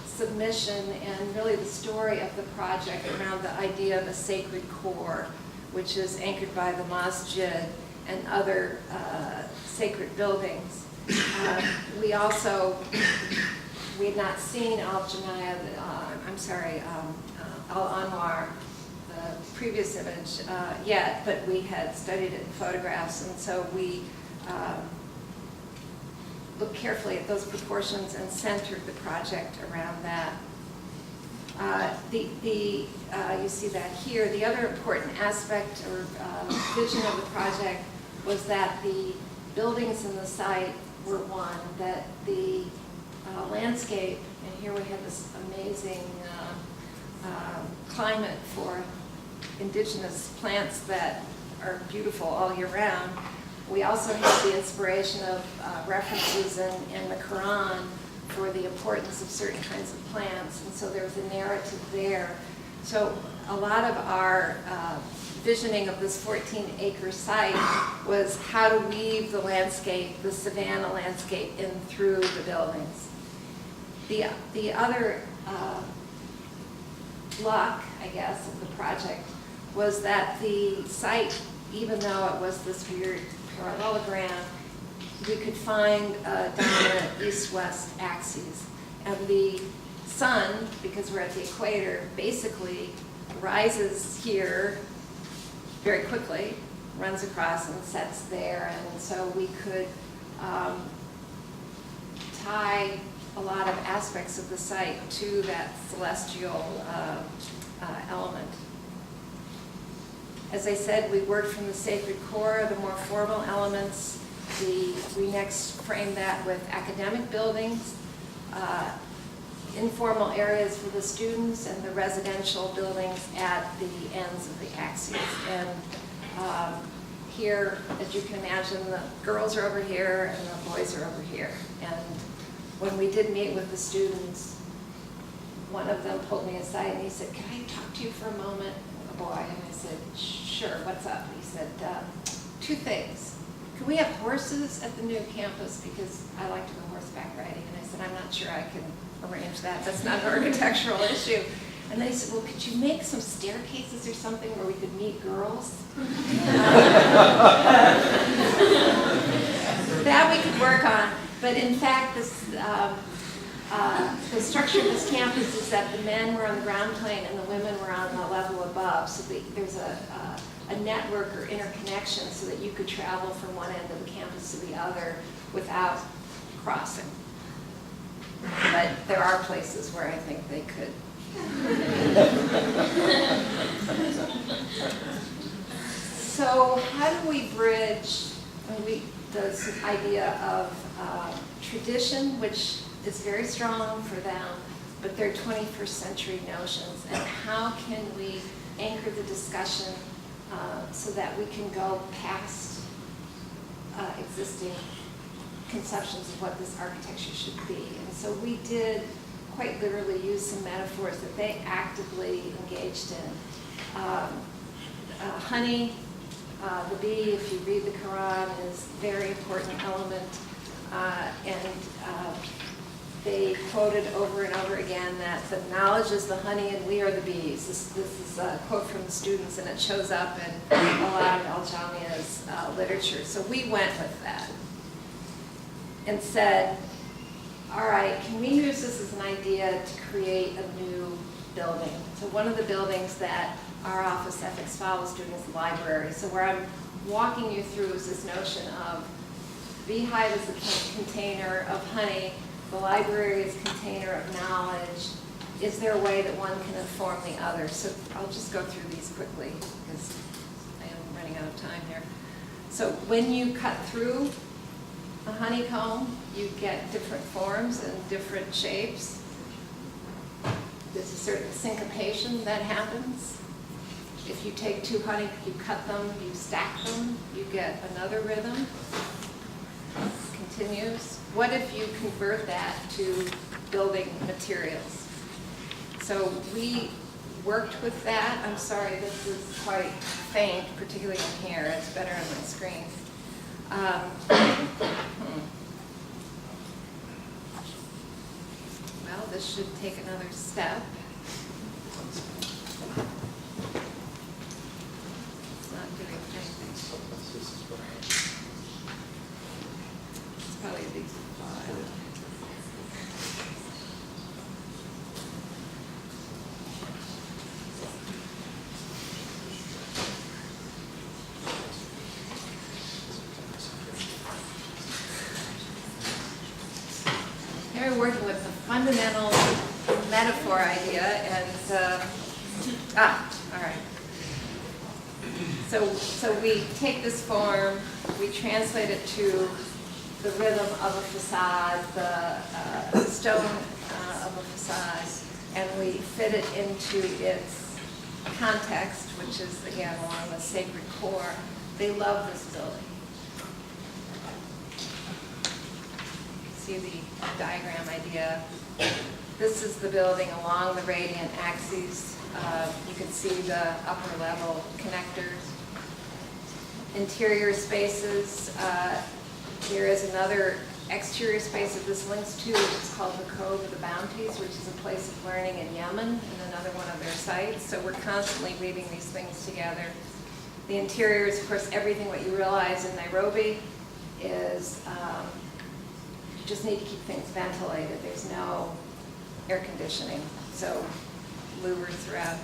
submission and really the story of the project around the idea of a sacred core, which is anchored by the masjid and other sacred buildings. We had not seen Al-Janaya, Al-Anwar, the previous image yet, but we had studied it in photographs, and so we looked carefully at those proportions and centered the project around that. You see that here. The other important aspect or vision of the project was that the buildings in the site were one, that the landscape, and here we have this amazing climate for indigenous plants that are beautiful all year round. We also have the inspiration of references in the Quran for the importance of certain kinds of plants, and so there's a narrative there. So a lot of our visioning of this 14-acre site was how to weave the landscape, the savanna landscape, in through the buildings. The other luck, I guess, of the project was that the site, even though it was this weird parallelogram, we could find dominant east-west axes. And the sun, because we're at the equator, basically rises here very quickly, runs across and sets there. And so we could tie a lot of aspects of the site to that celestial element. As I said, we worked from the sacred core, the more formal elements. We next framed that with academic buildings. informal areas for the students and the residential buildings at the ends of the axes. And here, as you can imagine, the girls are over here and the boys are over here. And when we did meet with the students, one of them pulled me aside and he said, "Can I talk to you for a moment?" A boy. And I said, "Sure, what's up?" He said, "Two things. Can we have horses at the new campus? Because I like to go horseback riding." And I said, "I'm not sure I can arrange that. That's not an architectural issue." And they said, "Well, could you make some staircases or something where we could meet girls?" That we could work on. But in fact, this, the structure of this campus is that the men were on the ground plane and the women were on the level above. So there's a network or interconnection so that you could travel from one end of the campus to the other without crossing. But there are places where I think they could. So how do we bridge this idea of tradition, which is very strong for them, but they're 21st century notions, and how can we anchor the discussion so that we can go past existing conceptions of what this architecture should be? And so we did quite literally use some metaphors that they actively engaged in. Honey, the bee, if you read the Quran, is a very important element. They quoted over and over again that the knowledge is the honey and we are the bees. This is a quote from the students, and it shows up in a lot of Al-Jamia's literature. So we went with that and said, all right, can we use this as an idea to create a new building? So one of the buildings that our office ethics follows doing is the library. So where I'm walking you through is this notion of beehive is a container of honey, the library is a container of knowledge. Is there a way that one can inform the other? So I'll just go through these quickly because I am running out of time here. So when you cut through a honeycomb, you get different forms and different shapes. There's a certain syncopation that happens. If you take two honey, you cut them, you stack them, you get another rhythm. Continues. What if you convert that to building materials? So we worked with that. I'm sorry, this is quite faint, particularly in here. It's better on my screen. Well, this should take another step. It's not doing anything. It's probably a big file. We're working with the fundamental metaphor idea, and all right. So we take this form, we translate it to the rhythm of a facade, the stone of a facade, and we fit it into its context, which is again along the sacred core. They love this building. See the diagram idea. This is the building along the radiant axes. You can see the upper level connectors. Interior spaces. There is another exterior space that this links to, which is called the Cove of the Bounties, which is a place of learning in Yemen and another one of their sites. So we're constantly weaving these things together. The interior is, of course, everything what you realize in Nairobi is you just need to keep things ventilated. There's no air conditioning, so louvers throughout.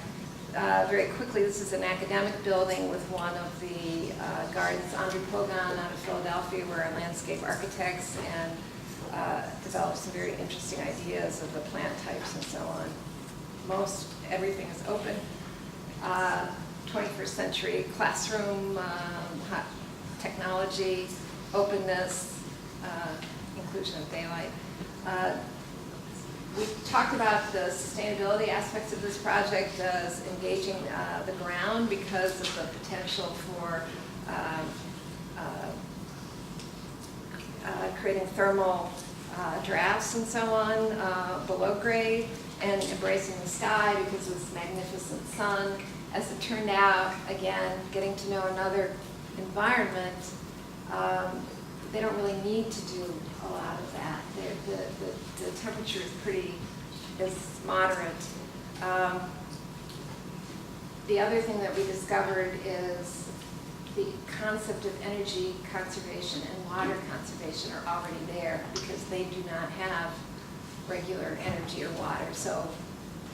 Very quickly, this is an academic building with one of the gardens. Andrew Pogon out of Philadelphia were landscape architects and developed some very interesting ideas of the plant types and so on. Most everything is open. 21st century classroom, hot technology, openness, inclusion of daylight. We talked about the sustainability aspects of this project as engaging the ground because of the potential for creating thermal drafts and so on below grade, and embracing the sky because of this magnificent sun. As it turned out, again, getting to know another environment, they don't really need to do a lot of that. The temperature is moderate. The other thing that we discovered is the concept of energy conservation and water conservation are already there because they do not have regular energy or water. So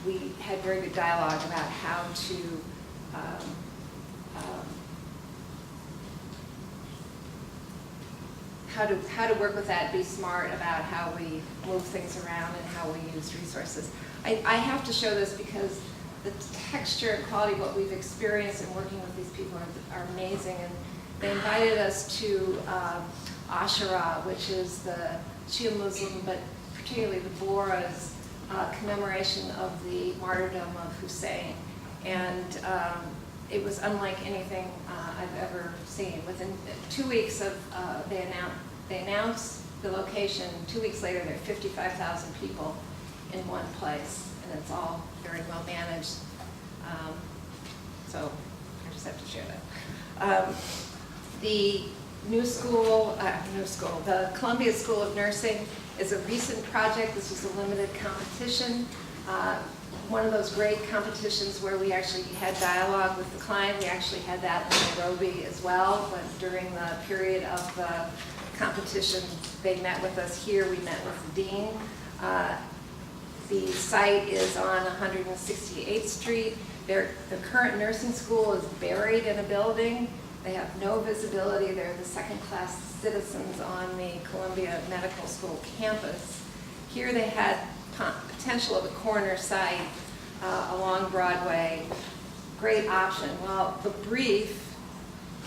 we had very good dialogue about how to how to work with that, be smart about how we move things around and how we use resources. I have to show this because the texture and quality of what we've experienced in working with these people are amazing. And they invited us to Ashura, which is the Shia Muslim, but particularly the Bohra's commemoration of the martyrdom of Hussein. And it was unlike anything I've ever seen. Within 2 weeks of they announced the location. 2 weeks later, there are 55,000 people in one place, and it's all very well managed. So I just have to share that. The the Columbia School of Nursing is a recent project. This was a limited competition. One of those great competitions where we actually had dialogue with the client. We actually had that in Nairobi as well, but during the period of the competition, they met with us here. We met with the dean. The site is on 168th Street. The current nursing school is buried in a building. They have no visibility. They're the second-class citizens on the Columbia Medical School campus. Here they had potential of a corner site along Broadway. Great option. Well, the brief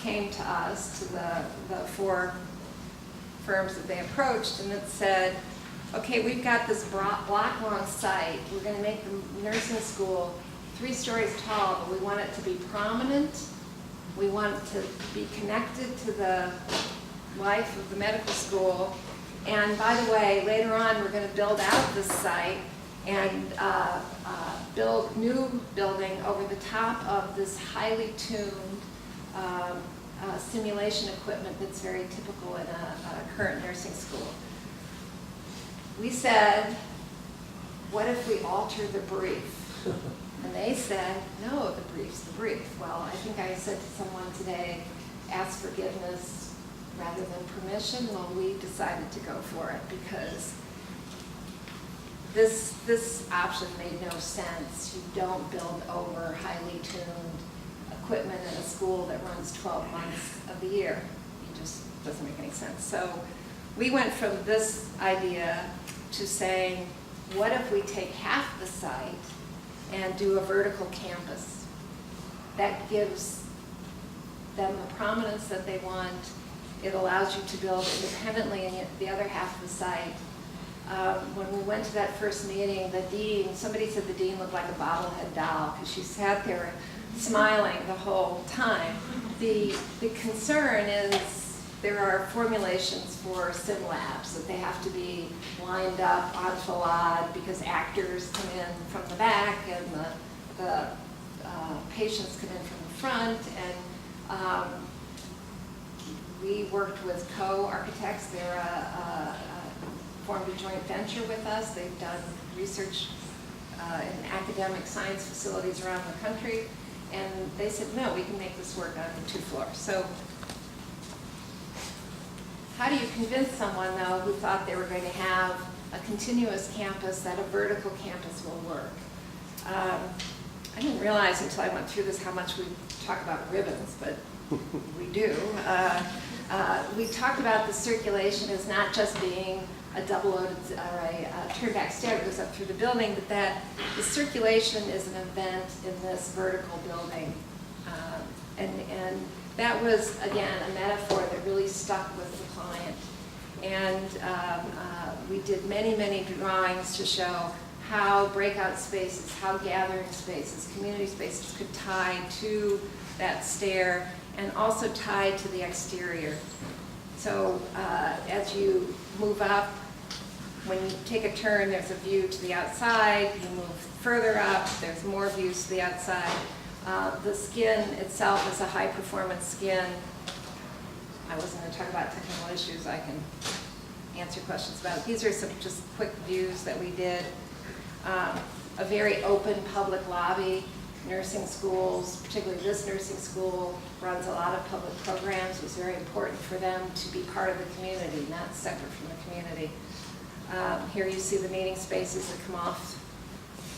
came to us, to the 4 firms that they approached, and it said, okay, we've got this block-long site. We're going to make the nursing school 3 stories tall, but we want it to be prominent. We want it to be connected to the life of the medical school. And by the way, later on, we're going to build out this site and build new building over the top of this highly tuned simulation equipment that's very typical in a current nursing school. We said, what if we alter the brief? And they said, no, the brief's the brief. Well, I think I said to someone today, ask forgiveness rather than permission. Well, we decided to go for it because this option made no sense. You don't build over highly tuned equipment in a school that runs 12 months of the year. It just doesn't make any sense. So we went from this idea to saying, what if we take half the site and do a vertical campus? That gives them the prominence that they want. It allows you to build independently in the other half of the site. When we went to that first meeting, the dean, somebody said the dean looked like a bobblehead doll because she sat there smiling the whole time. The concern is there are formulations for sim labs that they have to be lined up on enfilade because actors come in from the back and the patients come in from the front. And we worked with co-architects. They're formed a joint venture with us. They've done research in academic science facilities around the country. And they said, no, we can make this work on 2 floors. So how do you convince someone, though, who thought they were going to have a continuous campus that a vertical campus will work? I didn't realize until I went through this how much we talk about ribbons, but we do. We talked about the circulation as not just being a double-loaded or a turnback stair that goes up through the building, but that the circulation is an event in this vertical building. And that was, again, a metaphor that really stuck with the client. And we did many, many drawings to show how breakout spaces, how gathering spaces, community spaces could tie to that stair and also tie to the exterior. So as you move up, when you take a turn, there's a view to the outside. You move further up, there's more views to the outside. The skin itself is a high-performance skin. I wasn't going to talk about technical issues. I can answer questions about it. These are some just quick views that we did. A very open public lobby. Nursing schools, particularly this nursing school, runs a lot of public programs. It was very important for them to be part of the community, not separate from the community. Here you see the meeting spaces that come off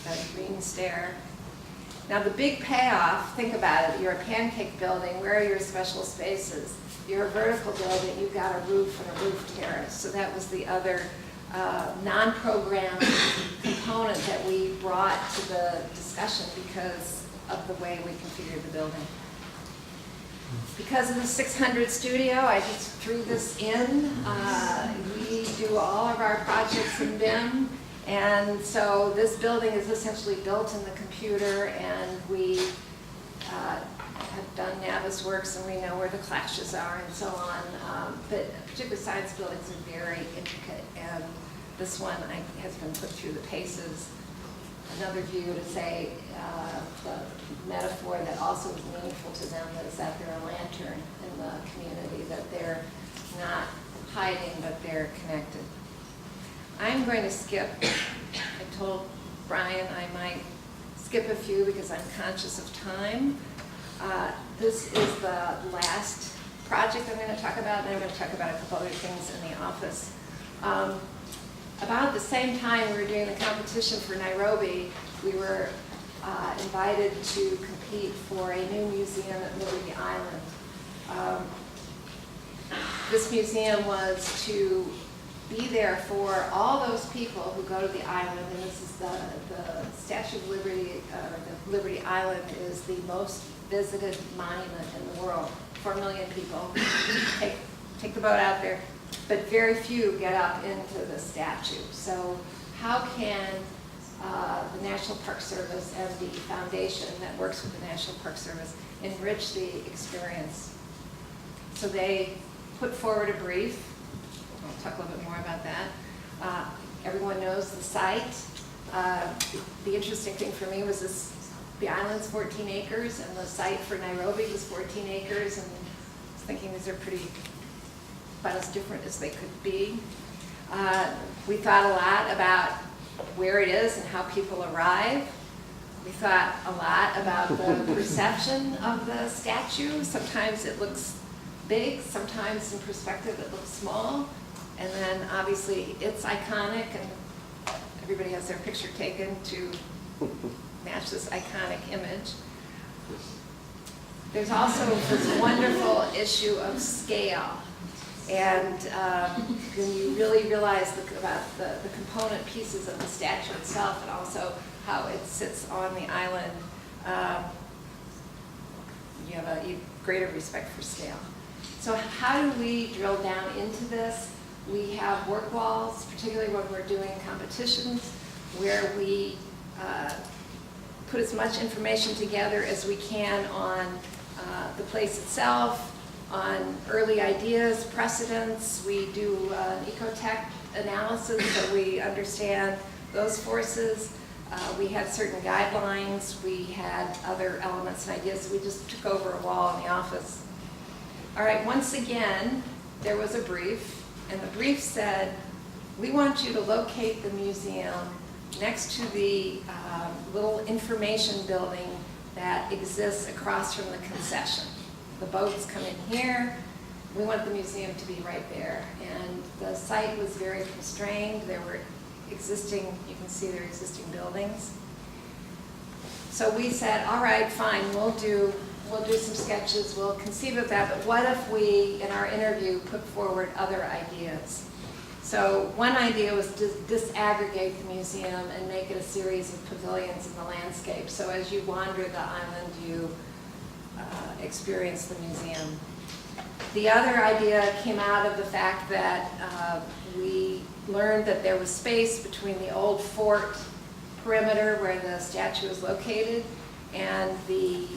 that green stair. Now the big payoff, think about it, you're a pancake building, where are your special spaces? You're a vertical building, you've got a roof and a roof terrace. So that was the other non-program component that we brought to the discussion because of the way we configured the building. Because of the 600 studio, I just threw this in. We do all of our projects in BIM, and so this building is essentially built in the computer, and we have done Navisworks, and we know where the clashes are and so on. But particularly science buildings are very intricate, and this one has been put through the paces. Another view to say the metaphor that also is meaningful to them is that they're a lantern in the community, that they're not hiding, but they're connected. I'm going to skip. I told Brian I might skip a few because I'm conscious of time. This is the last project I'm going to talk about, and I'm going to talk about a couple other things in the office. About the same time we were doing the competition for Nairobi, we were invited to compete for a new museum at Liberty Island. This museum was to be there for all those people who go to the island, and this is the Statue of Liberty, the Liberty Island is the most visited monument in the world. 4 million people take the boat out there. But very few get up into the statue. So how can the National Park Service and the foundation that works with the National Park Service enrich the experience? So they put forward a brief. I'll talk a little bit more about that. Everyone knows the site. The interesting thing for me was the island's 14 acres, and the site for Nairobi was 14 acres, and I was thinking these are pretty about as different as they could be. We thought a lot about where it is and how people arrive. We thought a lot about the perception of the statue. Sometimes it looks big, sometimes in perspective it looks small. And then obviously it's iconic, and everybody has their picture taken to match this iconic image. There's also this wonderful issue of scale. And when you really realize about the component pieces of the statue itself and also how it sits on the island, you have a greater respect for scale. So how do we drill down into this? We have work walls, particularly when we're doing competitions, where we put as much information together as we can on the place itself, on early ideas, precedents. We do an ecotech analysis so we understand those forces. We had certain guidelines. We had other elements and ideas. So we just took over a wall in the office. All right, once again, there was a brief, and the brief said, we want you to locate the museum next to the little information building that exists across from the concession. The boats come in here. We want the museum to be right there. And the site was very constrained. There were existing, you can see there are existing buildings. So we said, all right, fine, we'll do some sketches, we'll conceive of that, but what if we, in our interview, put forward other ideas? So one idea was to disaggregate the museum and make it a series of pavilions in the landscape. So as you wander the island, you experience the museum. The other idea came out of the fact that we learned that there was space between the old fort perimeter where the statue is located, and the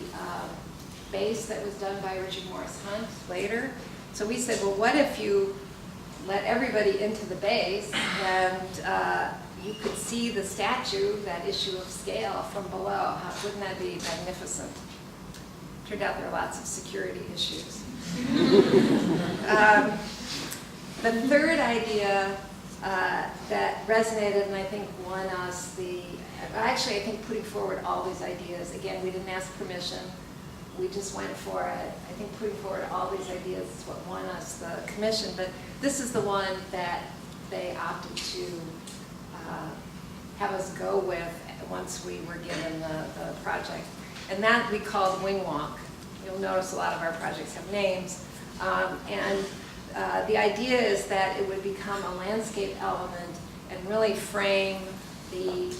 base that was done by Richard Morris Hunt later. So we said, well, what if you let everybody into the base and you could see the statue, that issue of scale from below. Wouldn't that be magnificent? Turned out there are lots of security issues. The third idea that resonated and I think won us actually I think putting forward all these ideas, again, we didn't ask permission, we just went for it. I think putting forward all these ideas is what won us the commission, but this is the one that they opted to have us go with once we were given the project. And that we called Wing Walk. You'll notice a lot of our projects have names. The idea is that it would become a landscape element and really frame the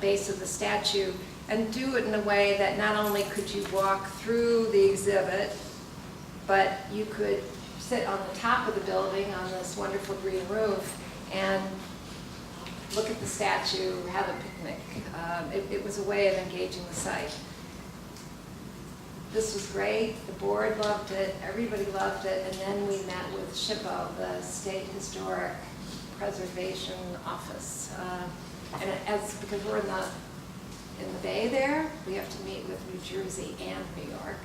base of the statue and do it in a way that not only could you walk through the exhibit, but you could sit on the top of the building on this wonderful green roof and look at the statue, have a picnic. It was a way of engaging the site. This was great, the board loved it, everybody loved it, and then we met with SHPO, the State Historic Preservation Office. Because we're in the Bay there, we have to meet with New Jersey and New York.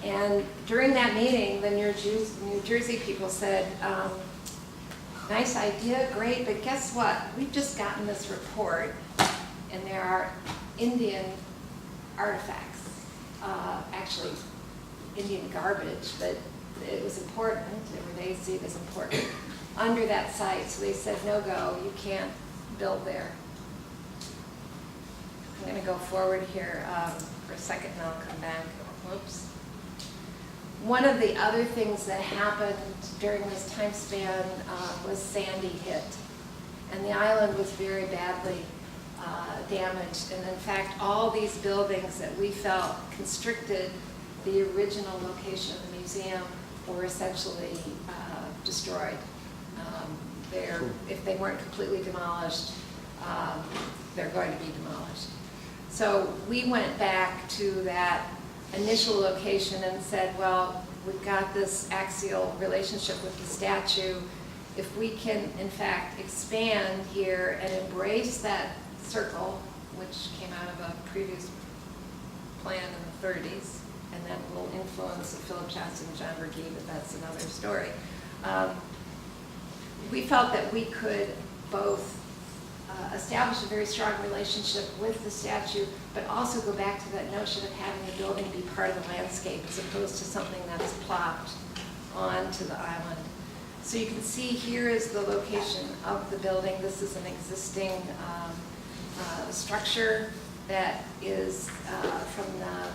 And during that meeting, the New Jersey people said, nice idea, great, but guess what? We've just gotten this report, and there are Indian artifacts. Actually, Indian garbage, but it was important, or they see it as important, under that site. So they said, no go, you can't build there. I'm going to go forward here for a second and I'll come back. Whoops. One of the other things that happened during this time span was Sandy hit. And the island was very badly damaged. And in fact, all these buildings that we felt constricted the original location of the museum were essentially destroyed. If they weren't completely demolished, they're going to be demolished. So we went back to that initial location and said, well, we've got this axial relationship with the statue. If we can, in fact, expand here and embrace that circle, which came out of a previous plan in the 30s, and that will influence Philip Chaston and John Verghee, but that's another story. We felt that we could both establish a very strong relationship with the statue, but also go back to that notion of having the building be part of the landscape as opposed to something that's plopped onto the island. So you can see here is the location of the building. This is an existing structure that is from the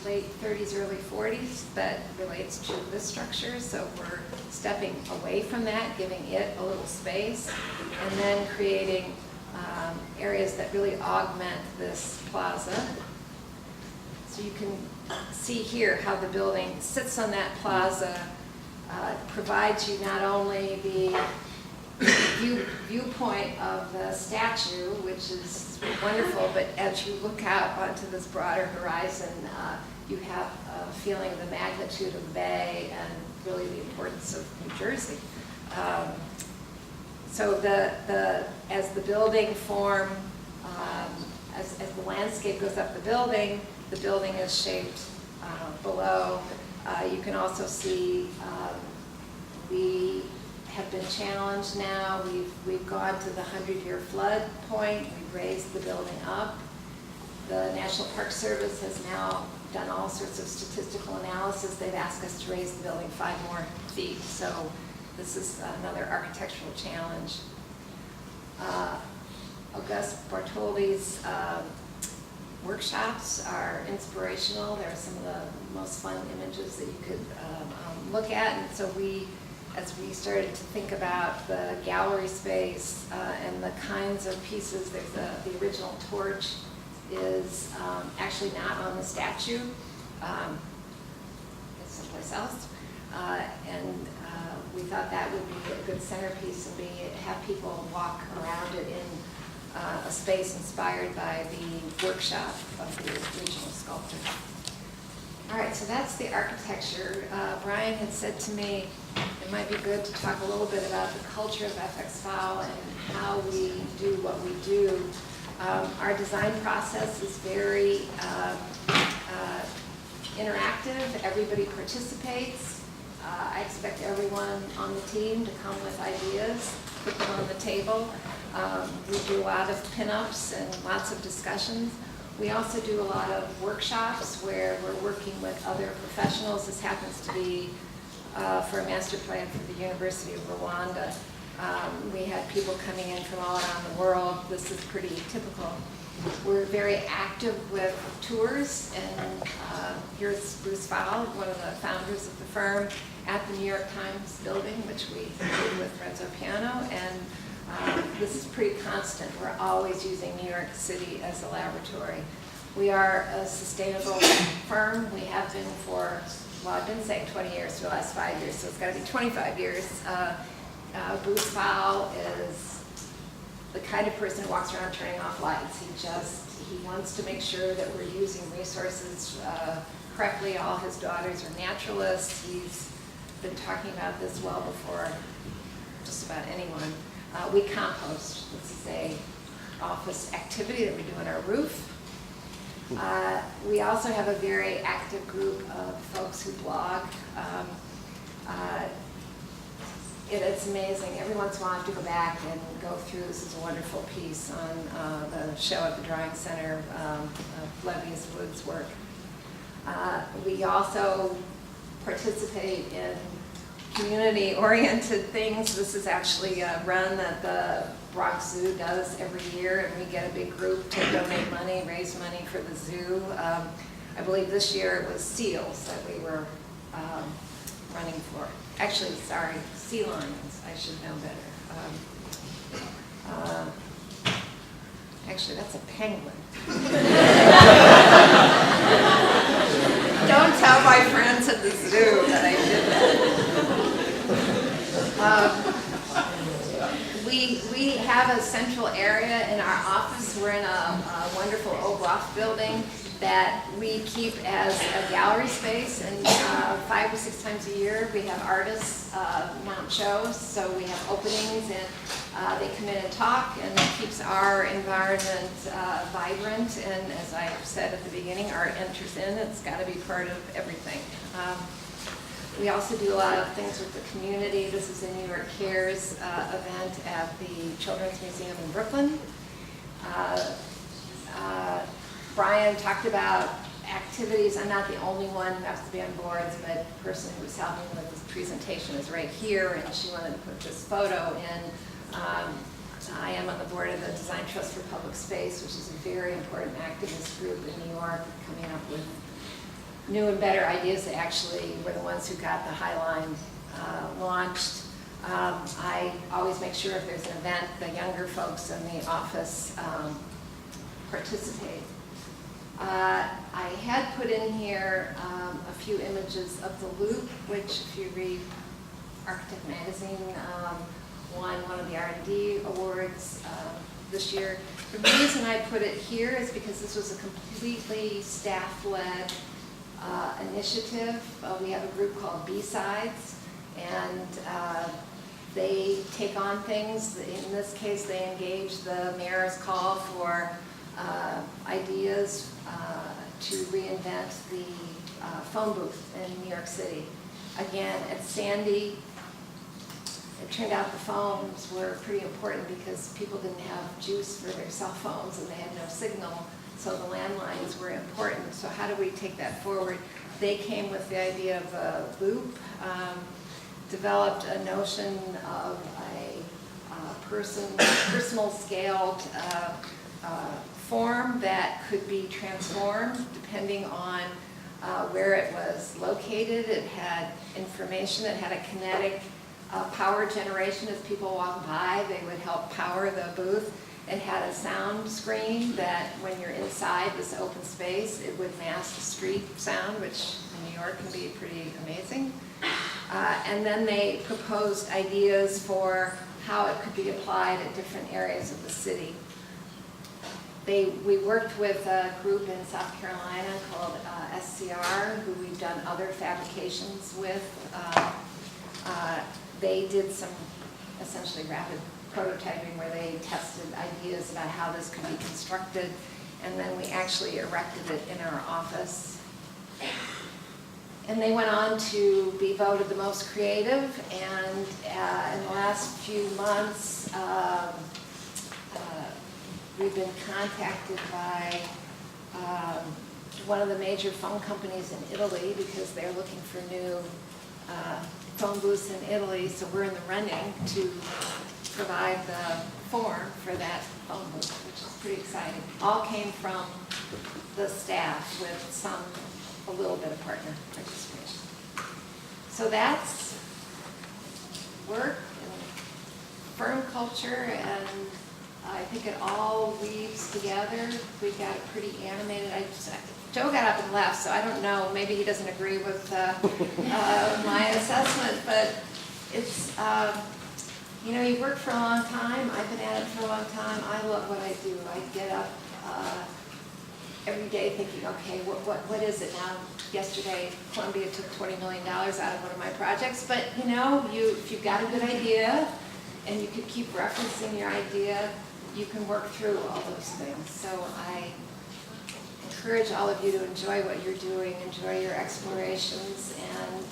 late 30s, early 40s that relates to this structure. So we're stepping away from that, giving it a little space, and then creating areas that really augment this plaza. So you can see here how the building sits on that plaza, provides you not only the viewpoint of the statue, which is wonderful, but as you look out onto this broader horizon, you have a feeling of the magnitude of the bay and really the importance of New Jersey. So as the building form, as the landscape goes up the building is shaped below. You can also see we have been challenged now. We've gone to the 100-year flood point. We've raised the building up. The National Park Service has now done all sorts of statistical analysis. They've asked us to raise the building 5 more feet. So this is another architectural challenge. Auguste Bartholdi's workshops are inspirational. They're some of the most fun images that you could look at. And so as we started to think about the gallery space and the kinds of pieces, there's the original torch is actually not on the statue. It's someplace else. And we thought that would be a good centerpiece and have people walk around it in a space inspired by the workshop of the regional sculptor. All right, so that's the architecture. Brian had said to me it might be good to talk a little bit about the culture of FX File and how we do what we do. Our design process is very interactive. Everybody participates. I expect everyone on the team to come with ideas, put them on the table. We do a lot of pinups and lots of discussions. We also do a lot of workshops where we're working with other professionals. This happens to be for a master plan for the University of Rwanda. We had people coming in from all around the world. This is pretty typical. We're very active with tours, and here's Bruce Fowle, one of the founders of the firm, at the New York Times building, which we did with Renzo Piano, and this is pretty constant. We're always using New York City as a laboratory. We are a sustainable firm. We have been for, well, I've been saying 20 years for the last 5 years, so it's got to be 25 years. Bruce Fowle is the kind of person who walks around turning off lights. He wants to make sure that we're using resources correctly. All his daughters are naturalists. He's been talking about this well before just about anyone. We compost. This is a office activity that we do on our roof. We also have a very active group of folks who blog. It's amazing. Every once in a while I have to go back and go through. This is a wonderful piece on the show at the Drawing Center of Levius Wood's work. We also participate in community-oriented things. This is actually a run that the Bronx Zoo does every year, and we get a big group to donate money, raise money for the zoo. I believe this year it was seals that we were running for. Actually, sorry, sea lions. I should know better. Actually, that's a penguin. Don't tell my friends at the zoo that I did that. We have a central area in our office. We're in a wonderful old loft building that we keep as a gallery space, and 5 or 6 times a year we have artists mount shows. So we have openings, and they come in and talk, and that keeps our environment vibrant. And as I said at the beginning, art enters in. It's got to be part of everything. We also do a lot of things with the community. This is a New York Cares event at the Children's Museum in Brooklyn. Brian talked about activities. I'm not the only one who has to be on boards, but the person who was helping with this presentation is right here, and she wanted to put this photo in. I am on the board of the Design Trust for Public Space, which is a very important activist group in New York, coming up with new and better ideas. That actually were the ones who got the High Line launched. I always make sure if there's an event, the younger folks in the office participate. I had put in here a few images of the Loop, which if you read Architect Magazine, won one of the R&D awards this year. The reason I put it here is because this was a completely staff-led initiative. We have a group called B-Sides, and they take on things. In this case, they engage the mayor's call for ideas to reinvent the phone booth in New York City. Again, at Sandy, it turned out the phones were pretty important because people didn't have juice for their cell phones and they had no signal, so the landlines were important. So how do we take that forward? They came with the idea of a loop, developed a notion of a personal scaled form that could be transformed depending on where it was located. It had information, it had a kinetic power generation. As people walk by, they would help power the booth. It had a sound screen that when you're inside this open space, it would mask the street sound, which in New York can be pretty amazing. And then they proposed ideas for how it could be applied at different areas of the city. We worked with a group in South Carolina called SCR, who we've done other fabrications with. They did some essentially rapid prototyping where they tested ideas about how this could be constructed, and then we actually erected it in our office. And they went on to be voted the most creative, and in the last few months, we've been contacted by one of the major phone companies in Italy because they're looking for new phone booths in Italy, so we're in the running to provide the form for that phone booth, which is pretty exciting. All came from the staff with a little bit of partner participation. So that's work and firm culture, and I think it all weaves together. We've got a pretty animated, Joe got up and left, so I don't know, maybe he doesn't agree with my assessment, but it's, you work for a long time. I've been at it for a long time. I love what I do. I get up every day thinking, okay, what is it now? Yesterday, Columbia took $20 million out of one of my projects, but if you've got a good idea and you could keep referencing your idea, you can work through all those things. So I encourage all of you to enjoy what you're doing, enjoy your explorations, and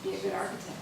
be a good architect.